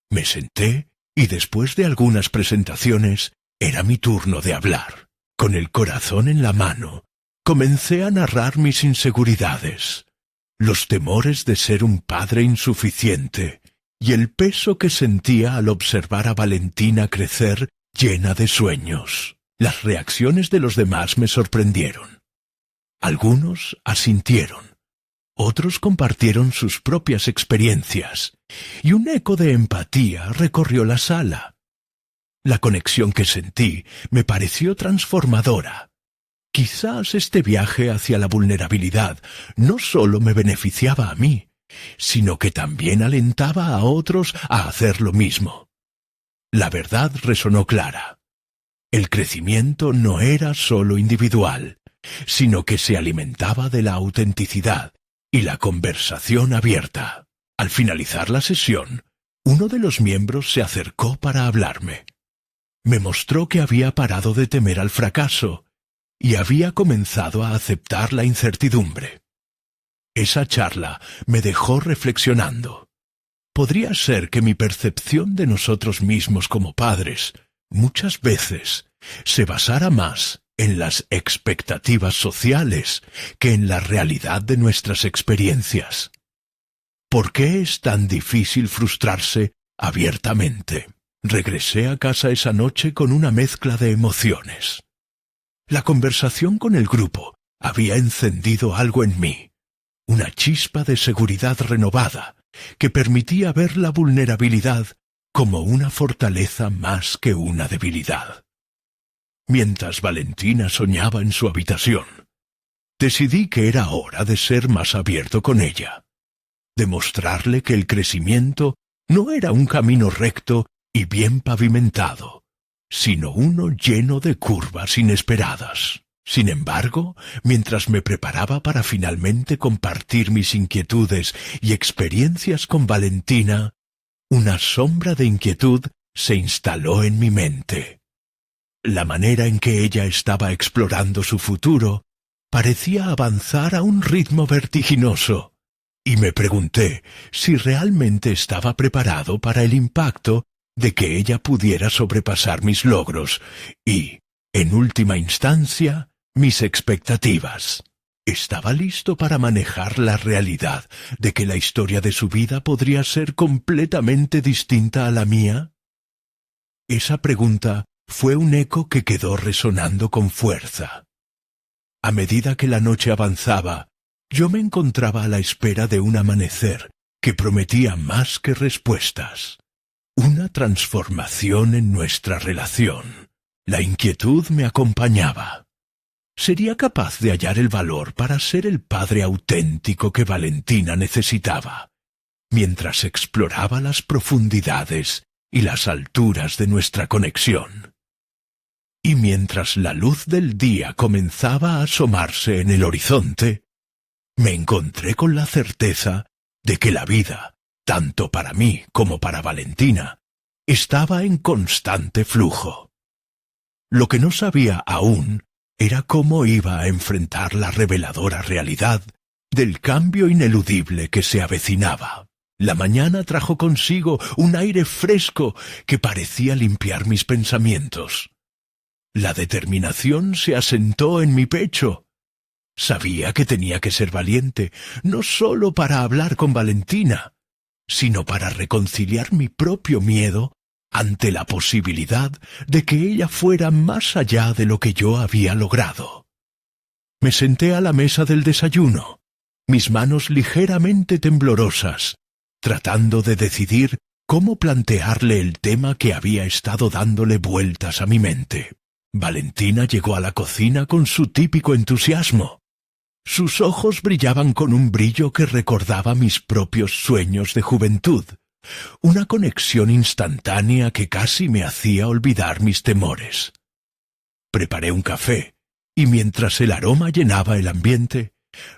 Me senté y después de algunas presentaciones, era mi turno de hablar. Con el corazón en la mano, comencé a narrar mis inseguridades, los temores de ser un padre insuficiente y el peso que sentía al observar a Valentina crecer llena de sueños. Las reacciones de los demás me sorprendieron. Algunos asintieron, otros compartieron sus propias experiencias, y un eco de empatía recorrió la sala. La conexión que sentí me pareció transformadora. Quizás este viaje hacia la vulnerabilidad no solo me beneficiaba a mí, sino que también alentaba a otros a hacer lo mismo. La verdad resonó clara. El crecimiento no era solo individual, sino que se alimentaba de la autenticidad y la conversación abierta. Al finalizar la sesión, uno de los miembros se acercó para hablarme. Me mostró que había parado de temer al fracaso y había comenzado a aceptar la incertidumbre. Esa charla me dejó reflexionando. Podría ser que mi percepción de nosotros mismos como padres, muchas veces, se basara más en las expectativas sociales que en la realidad de nuestras experiencias. ¿Por qué es tan difícil frustrarse abiertamente? Regresé a casa esa noche con una mezcla de emociones. La conversación con el grupo había encendido algo en mí, una chispa de seguridad renovada que permitía ver la vulnerabilidad como una fortaleza más que una debilidad. Mientras Valentina soñaba en su habitación, decidí que era hora de ser más abierto con ella, de mostrarle que el crecimiento no era un camino recto y bien pavimentado, sino uno lleno de curvas inesperadas. Sin embargo, mientras me preparaba para finalmente compartir mis inquietudes y experiencias con Valentina, una sombra de inquietud se instaló en mi mente. La manera en que ella estaba explorando su futuro parecía avanzar a un ritmo vertiginoso, y me pregunté si realmente estaba preparado para el impacto de que ella pudiera sobrepasar mis logros y, en última instancia, mis expectativas. ¿Estaba listo para manejar la realidad de que la historia de su vida podría ser completamente distinta a la mía? Esa pregunta fue un eco que quedó resonando con fuerza. A medida que la noche avanzaba, yo me encontraba a la espera de un amanecer que prometía más que respuestas. Una transformación en nuestra relación. La inquietud me acompañaba. ¿Sería capaz de hallar el valor para ser el padre auténtico que Valentina necesitaba, mientras exploraba las profundidades y las alturas de nuestra conexión? Y mientras la luz del día comenzaba a asomarse en el horizonte, me encontré con la certeza de que la vida, tanto para mí como para Valentina, estaba en constante flujo. Lo que no sabía aún era cómo iba a enfrentar la reveladora realidad del cambio ineludible que se avecinaba. La mañana trajo consigo un aire fresco que parecía limpiar mis pensamientos. La determinación se asentó en mi pecho. Sabía que tenía que ser valiente, no solo para hablar con Valentina, sino para reconciliar mi propio miedo ante la posibilidad de que ella fuera más allá de lo que yo había logrado. Me senté a la mesa del desayuno, mis manos ligeramente temblorosas, tratando de decidir cómo plantearle el tema que había estado dándole vueltas a mi mente. Valentina llegó a la cocina con su típico entusiasmo. Sus ojos brillaban con un brillo que recordaba mis propios sueños de juventud, una conexión instantánea que casi me hacía olvidar mis temores. Preparé un café, y mientras el aroma llenaba el ambiente,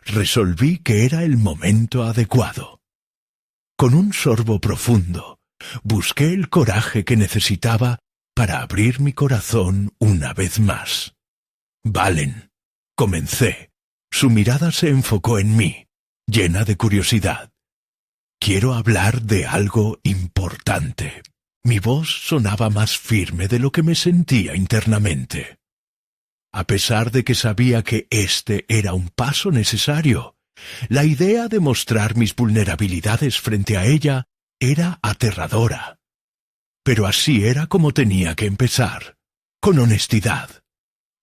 resolví que era el momento adecuado. Con un sorbo profundo, busqué el coraje que necesitaba para abrir mi corazón una vez más. Valen, comencé. Su mirada se enfocó en mí, llena de curiosidad. Quiero hablar de algo importante. Mi voz sonaba más firme de lo que me sentía internamente. A pesar de que sabía que este era un paso necesario, la idea de mostrar mis vulnerabilidades frente a ella era aterradora. Pero así era como tenía que empezar, con honestidad.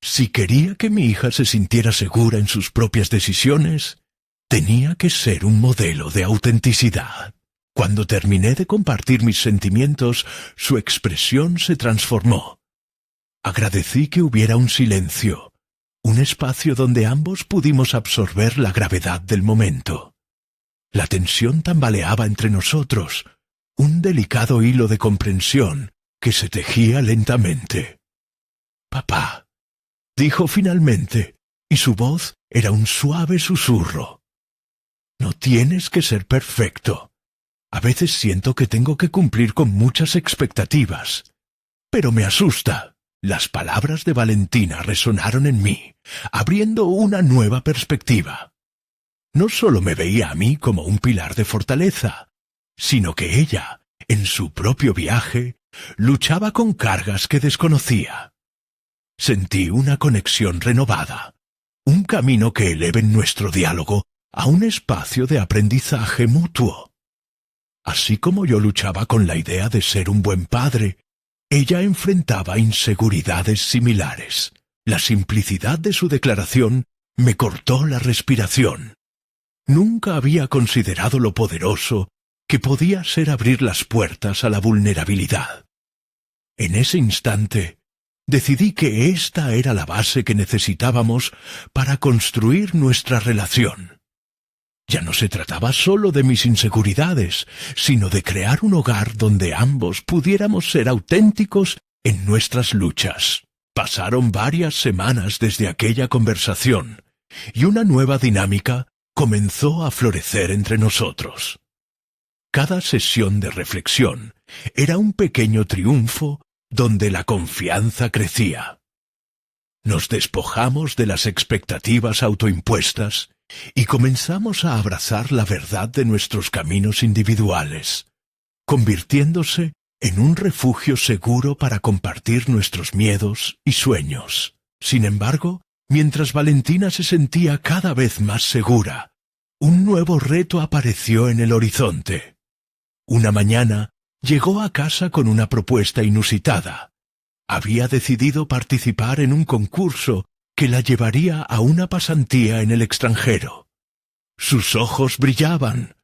Si quería que mi hija se sintiera segura en sus propias decisiones, tenía que ser un modelo de autenticidad. Cuando terminé de compartir mis sentimientos, su expresión se transformó. Agradecí que hubiera un silencio, un espacio donde ambos pudimos absorber la gravedad del momento. La tensión tambaleaba entre nosotros, un delicado hilo de comprensión que se tejía lentamente. «Papá», dijo finalmente, y su voz era un suave susurro. «No tienes que ser perfecto. A veces siento que tengo que cumplir con muchas expectativas. Pero me asusta». Las palabras de Valentina resonaron en mí, abriendo una nueva perspectiva. No solo me veía a mí como un pilar de fortaleza, sino que ella, en su propio viaje, luchaba con cargas que desconocía. Sentí una conexión renovada, un camino que eleve nuestro diálogo a un espacio de aprendizaje mutuo. Así como yo luchaba con la idea de ser un buen padre, ella enfrentaba inseguridades similares. La simplicidad de su declaración me cortó la respiración. Nunca había considerado lo poderoso que podía ser abrir las puertas a la vulnerabilidad. En ese instante, decidí que esta era la base que necesitábamos para construir nuestra relación. Ya no se trataba solo de mis inseguridades, sino de crear un hogar donde ambos pudiéramos ser auténticos en nuestras luchas. Pasaron varias semanas desde aquella conversación, y una nueva dinámica comenzó a florecer entre nosotros. Cada sesión de reflexión era un pequeño triunfo donde la confianza crecía. Nos despojamos de las expectativas autoimpuestas y comenzamos a abrazar la verdad de nuestros caminos individuales, convirtiéndose en un refugio seguro para compartir nuestros miedos y sueños. Sin embargo, mientras Valentina se sentía cada vez más segura, un nuevo reto apareció en el horizonte. Una mañana llegó a casa con una propuesta inusitada. Había decidido participar en un concurso que la llevaría a una pasantía en el extranjero. Sus ojos brillaban.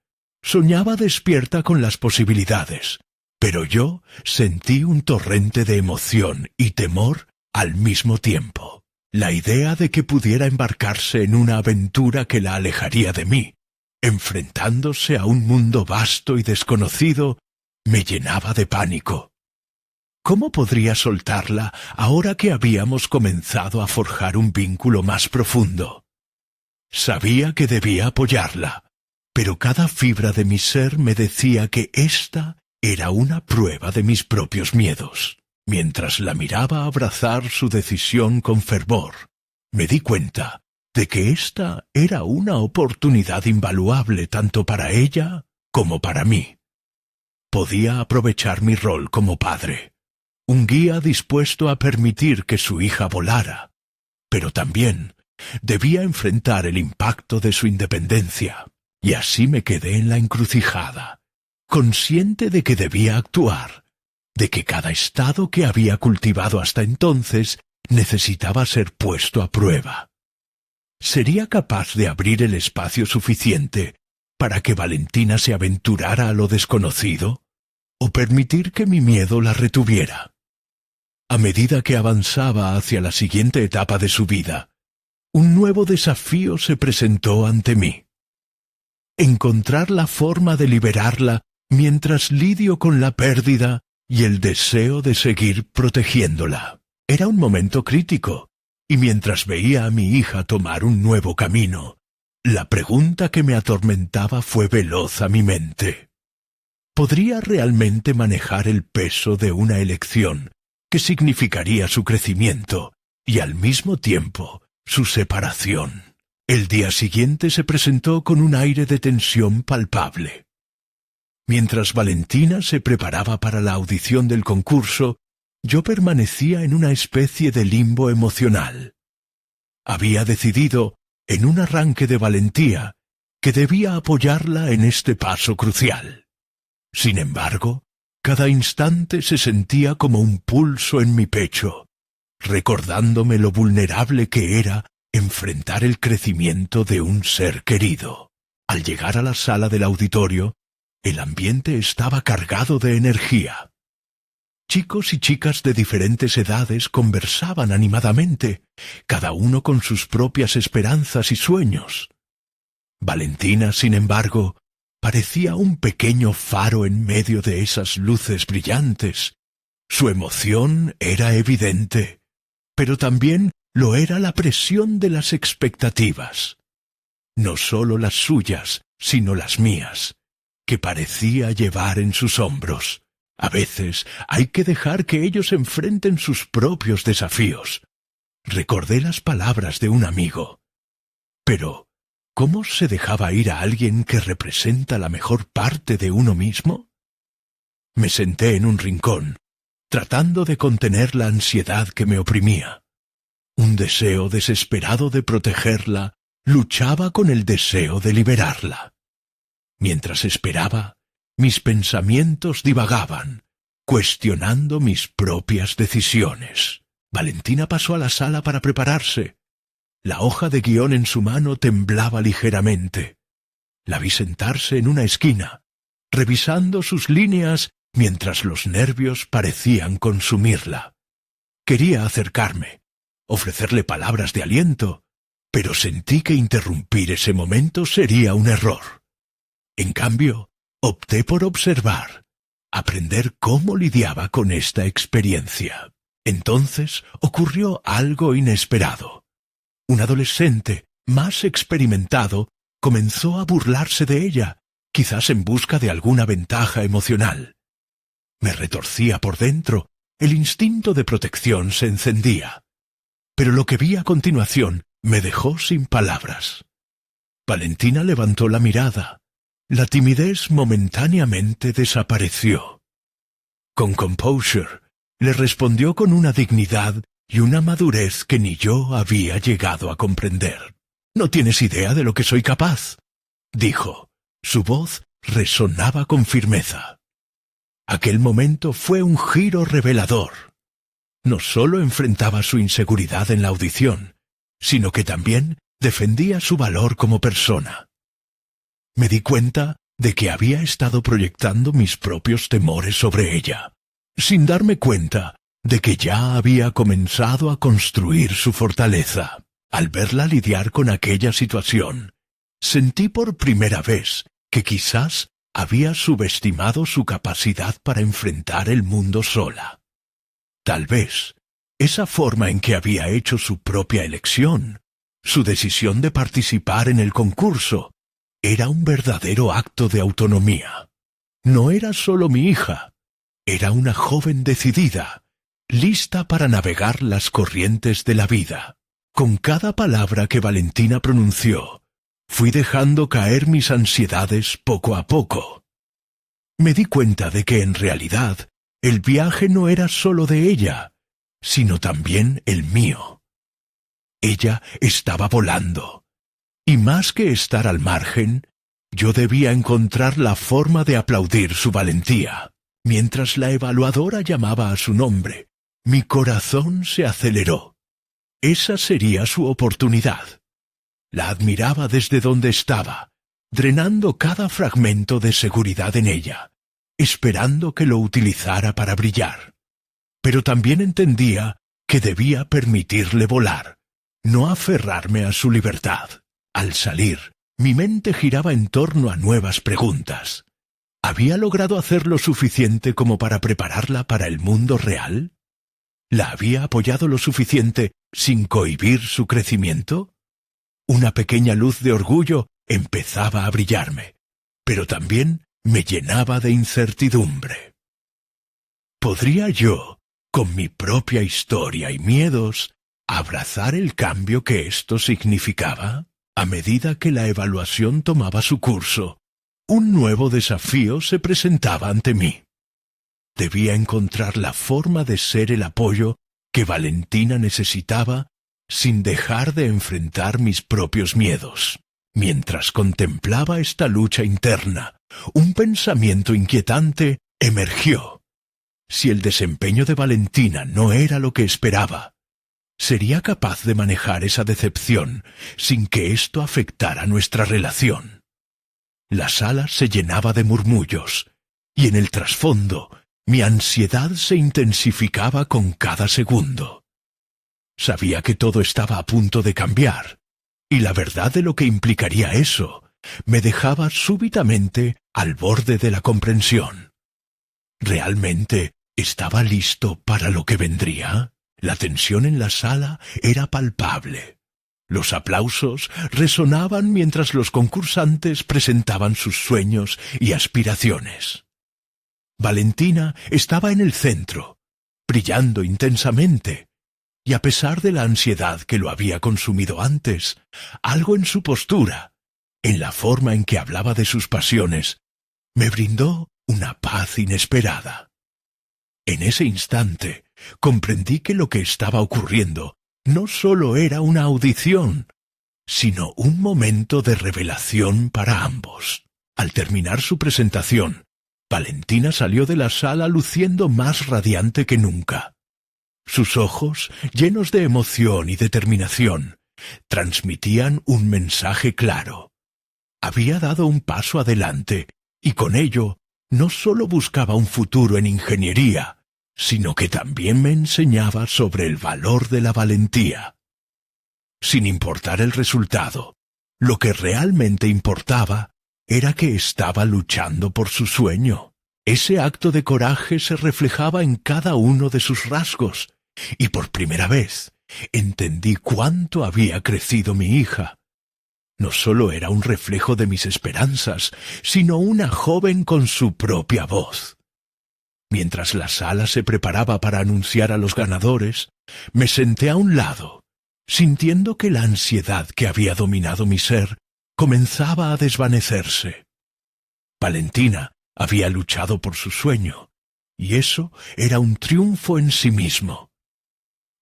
Soñaba despierta con las posibilidades, pero yo sentí un torrente de emoción y temor al mismo tiempo. La idea de que pudiera embarcarse en una aventura que la alejaría de mí, enfrentándose a un mundo vasto y desconocido, me llenaba de pánico. ¿Cómo podría soltarla ahora que habíamos comenzado a forjar un vínculo más profundo? Sabía que debía apoyarla, pero cada fibra de mi ser me decía que esta era una prueba de mis propios miedos. Mientras la miraba abrazar su decisión con fervor, me di cuenta de que esta era una oportunidad invaluable tanto para ella como para mí. Podía aprovechar mi rol como padre, un guía dispuesto a permitir que su hija volara, pero también debía enfrentar el impacto de su independencia, y así me quedé en la encrucijada, consciente de que debía actuar, de que cada estado que había cultivado hasta entonces necesitaba ser puesto a prueba. ¿Sería capaz de abrir el espacio suficiente para que Valentina se aventurara a lo desconocido, o permitir que mi miedo la retuviera? a medida que avanzaba hacia la siguiente etapa de su vida, un nuevo desafío se presentó ante mí. Encontrar la forma de liberarla mientras lidio con la pérdida y el deseo de seguir protegiéndola. Era un momento crítico, y mientras veía a mi hija tomar un nuevo camino, la pregunta que me atormentaba fue veloz a mi mente. ¿Podría realmente manejar el peso de una elección que significaría su crecimiento y al mismo tiempo su separación? El día siguiente se presentó con un aire de tensión palpable. Mientras Valentina se preparaba para la audición del concurso, yo permanecía en una especie de limbo emocional. Había decidido, en un arranque de valentía, que debía apoyarla en este paso crucial. Sin embargo, cada instante se sentía como un pulso en mi pecho, recordándome lo vulnerable que era enfrentar el crecimiento de un ser querido. Al llegar a la sala del auditorio, el ambiente estaba cargado de energía. Chicos y chicas de diferentes edades conversaban animadamente, cada uno con sus propias esperanzas y sueños. Valentina, sin embargo, parecía un pequeño faro en medio de esas luces brillantes. Su emoción era evidente, pero también lo era la presión de las expectativas. No solo las suyas, sino las mías, que parecía llevar en sus hombros. A veces hay que dejar que ellos enfrenten sus propios desafíos. Recordé las palabras de un amigo. Pero, ¿cómo se dejaba ir a alguien que representa la mejor parte de uno mismo? Me senté en un rincón, tratando de contener la ansiedad que me oprimía. Un deseo desesperado de protegerla luchaba con el deseo de liberarla. Mientras esperaba, mis pensamientos divagaban, cuestionando mis propias decisiones. Valentina pasó a la sala para prepararse. La hoja de guión en su mano temblaba ligeramente. La vi sentarse en una esquina, revisando sus líneas mientras los nervios parecían consumirla. Quería acercarme, ofrecerle palabras de aliento, pero sentí que interrumpir ese momento sería un error. En cambio, opté por observar, aprender cómo lidiaba con esta experiencia. Entonces ocurrió algo inesperado. Un adolescente, más experimentado, comenzó a burlarse de ella, quizás en busca de alguna ventaja emocional. Me retorcía por dentro, el instinto de protección se encendía. Pero lo que vi a continuación me dejó sin palabras. Valentina levantó la mirada. La timidez momentáneamente desapareció. Con composure, le respondió con una dignidad y una madurez que ni yo había llegado a comprender. «No tienes idea de lo que soy capaz», dijo. Su voz resonaba con firmeza. Aquel momento fue un giro revelador. No solo enfrentaba su inseguridad en la audición, sino que también defendía su valor como persona. Me di cuenta de que había estado proyectando mis propios temores sobre ella, sin darme cuenta de que ya había comenzado a construir su fortaleza. Al verla lidiar con aquella situación, sentí por primera vez que quizás había subestimado su capacidad para enfrentar el mundo sola. Tal vez, esa forma en que había hecho su propia elección, su decisión de participar en el concurso, era un verdadero acto de autonomía. No era solo mi hija, era una joven decidida, lista para navegar las corrientes de la vida. Con cada palabra que Valentina pronunció, fui dejando caer mis ansiedades poco a poco. Me di cuenta de que en realidad el viaje no era solo de ella, sino también el mío. Ella estaba volando. Y más que estar al margen, yo debía encontrar la forma de aplaudir su valentía. Mientras la evaluadora llamaba a su nombre, mi corazón se aceleró. Esa sería su oportunidad. La admiraba desde donde estaba, drenando cada fragmento de seguridad en ella, esperando que lo utilizara para brillar. pero también entendía que debía permitirle volar, no aferrarme a su libertad. Al salir, mi mente giraba en torno a nuevas preguntas. ¿Había logrado hacer lo suficiente como para prepararla para el mundo real? ¿La había apoyado lo suficiente sin cohibir su crecimiento? Una pequeña luz de orgullo empezaba a brillarme, pero también me llenaba de incertidumbre. ¿Podría yo, con mi propia historia y miedos, abrazar el cambio que esto significaba? A medida que la evaluación tomaba su curso, un nuevo desafío se presentaba ante mí. Debía encontrar la forma de ser el apoyo que Valentina necesitaba sin dejar de enfrentar mis propios miedos. Mientras contemplaba esta lucha interna, un pensamiento inquietante emergió. Si el desempeño de Valentina no era lo que esperaba, ¿sería capaz de manejar esa decepción sin que esto afectara nuestra relación? La sala se llenaba de murmullos, y en el trasfondo mi ansiedad se intensificaba con cada segundo. Sabía que todo estaba a punto de cambiar, y la verdad de lo que implicaría eso me dejaba súbitamente al borde de la comprensión. ¿Realmente estaba listo para lo que vendría? La tensión en la sala era palpable. Los aplausos resonaban mientras los concursantes presentaban sus sueños y aspiraciones. Valentina estaba en el centro, brillando intensamente, y a pesar de la ansiedad que lo había consumido antes, algo en su postura, en la forma en que hablaba de sus pasiones, me brindó una paz inesperada. En ese instante, comprendí que lo que estaba ocurriendo no solo era una audición, sino un momento de revelación para ambos. Al terminar su presentación, Valentina salió de la sala luciendo más radiante que nunca. Sus ojos, llenos de emoción y determinación, transmitían un mensaje claro. Había dado un paso adelante y con ello no solo buscaba un futuro en ingeniería, sino que también me enseñaba sobre el valor de la valentía. Sin importar el resultado, lo que realmente importaba era que estaba luchando por su sueño. Ese acto de coraje se reflejaba en cada uno de sus rasgos, y por primera vez entendí cuánto había crecido mi hija. No solo era un reflejo de mis esperanzas, sino una joven con su propia voz. Mientras la sala se preparaba para anunciar a los ganadores, me senté a un lado, sintiendo que la ansiedad que había dominado mi ser comenzaba a desvanecerse. Valentina había luchado por su sueño, y eso era un triunfo en sí mismo.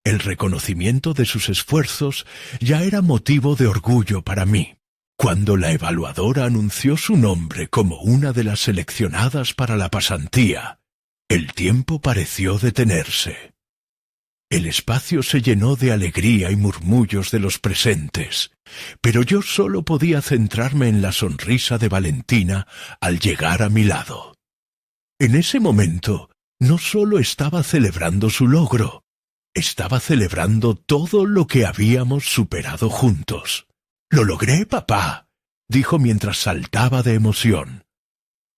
El reconocimiento de sus esfuerzos ya era motivo de orgullo para mí. Cuando la evaluadora anunció su nombre como una de las seleccionadas para la pasantía, el tiempo pareció detenerse. El espacio se llenó de alegría y murmullos de los presentes, pero yo solo podía centrarme en la sonrisa de Valentina al llegar a mi lado. En ese momento, no solo estaba celebrando su logro, estaba celebrando todo lo que habíamos superado juntos. «¡Lo logré, papá!», dijo mientras saltaba de emoción.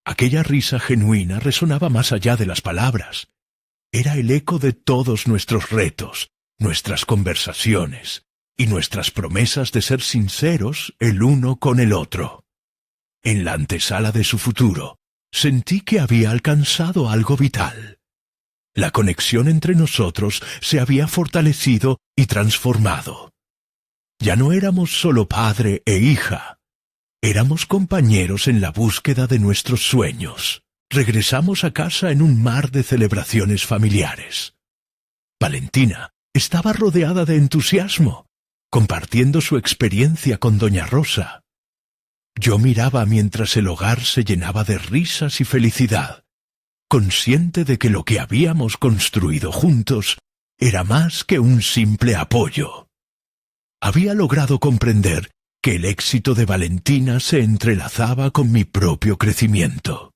Aquella risa genuina resonaba más allá de las palabras. Era el eco de todos nuestros retos, nuestras conversaciones y nuestras promesas de ser sinceros el uno con el otro. En la antesala de su futuro, sentí que había alcanzado algo vital. La conexión entre nosotros se había fortalecido y transformado. Ya no éramos solo padre e hija. Éramos compañeros en la búsqueda de nuestros sueños. Regresamos a casa en un mar de celebraciones familiares. Valentina estaba rodeada de entusiasmo, compartiendo su experiencia con doña Rosa. Yo miraba mientras el hogar se llenaba de risas y felicidad, consciente de que lo que habíamos construido juntos era más que un simple apoyo. Había logrado comprender que el éxito de Valentina se entrelazaba con mi propio crecimiento.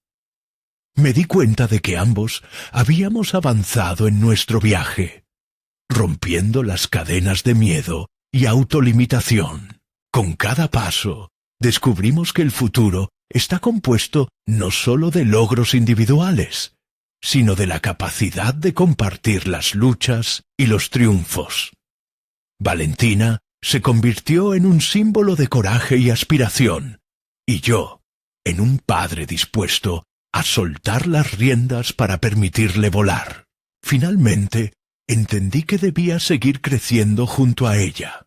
me di cuenta de que ambos habíamos avanzado en nuestro viaje, rompiendo las cadenas de miedo y autolimitación. Con cada paso, descubrimos que el futuro está compuesto no solo de logros individuales, sino de la capacidad de compartir las luchas y los triunfos. Valentina se convirtió en un símbolo de coraje y aspiración, y yo, en un padre dispuesto a soltar las riendas para permitirle volar. Finalmente, entendí que debía seguir creciendo junto a ella.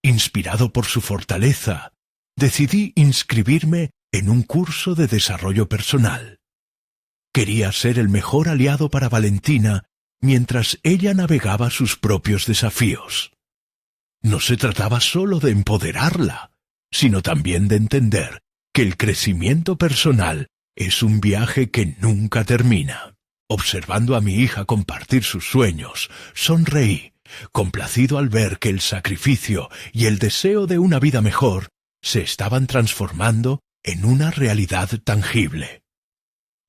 Inspirado por su fortaleza, decidí inscribirme en un curso de desarrollo personal. Quería ser el mejor aliado para Valentina mientras ella navegaba sus propios desafíos. No se trataba solo de empoderarla, sino también de entender que el crecimiento personal es un viaje que nunca termina. Observando a mi hija compartir sus sueños, sonreí, complacido al ver que el sacrificio y el deseo de una vida mejor se estaban transformando en una realidad tangible.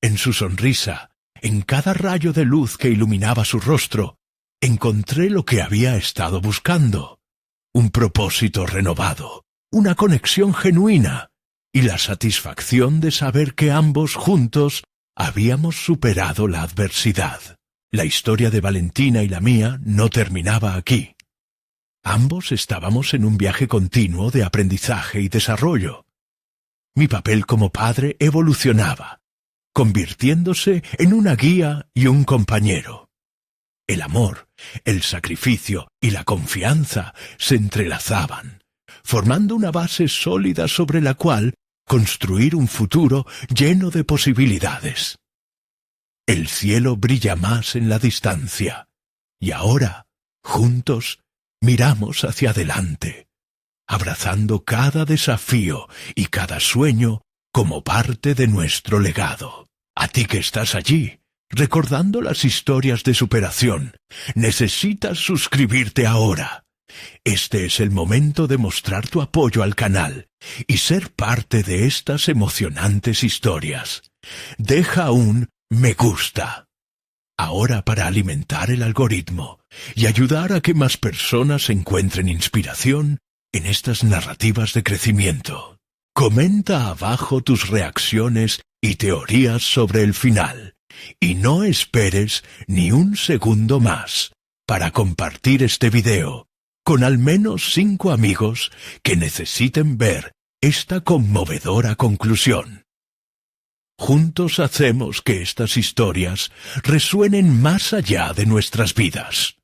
En su sonrisa, en cada rayo de luz que iluminaba su rostro, encontré lo que había estado buscando: un propósito renovado, una conexión genuina y la satisfacción de saber que ambos juntos habíamos superado la adversidad. La historia de Valentina y la mía no terminaba aquí. Ambos estábamos en un viaje continuo de aprendizaje y desarrollo. Mi papel como padre evolucionaba, convirtiéndose en una guía y un compañero. El amor, el sacrificio y la confianza se entrelazaban, formando una base sólida sobre la cual construir un futuro lleno de posibilidades. El cielo brilla más en la distancia, y ahora, juntos, miramos hacia adelante, abrazando cada desafío y cada sueño como parte de nuestro legado. A ti que estás allí, recordando las historias de superación, necesitas suscribirte ahora. Este es el momento de mostrar tu apoyo al canal y ser parte de estas emocionantes historias. Deja un me gusta ahora para alimentar el algoritmo y ayudar a que más personas encuentren inspiración en estas narrativas de crecimiento. Comenta abajo tus reacciones y teorías sobre el final, y no esperes ni un segundo más para compartir este video con al menos 5 amigos que necesiten ver esta conmovedora conclusión. Juntos hacemos que estas historias resuenen más allá de nuestras vidas.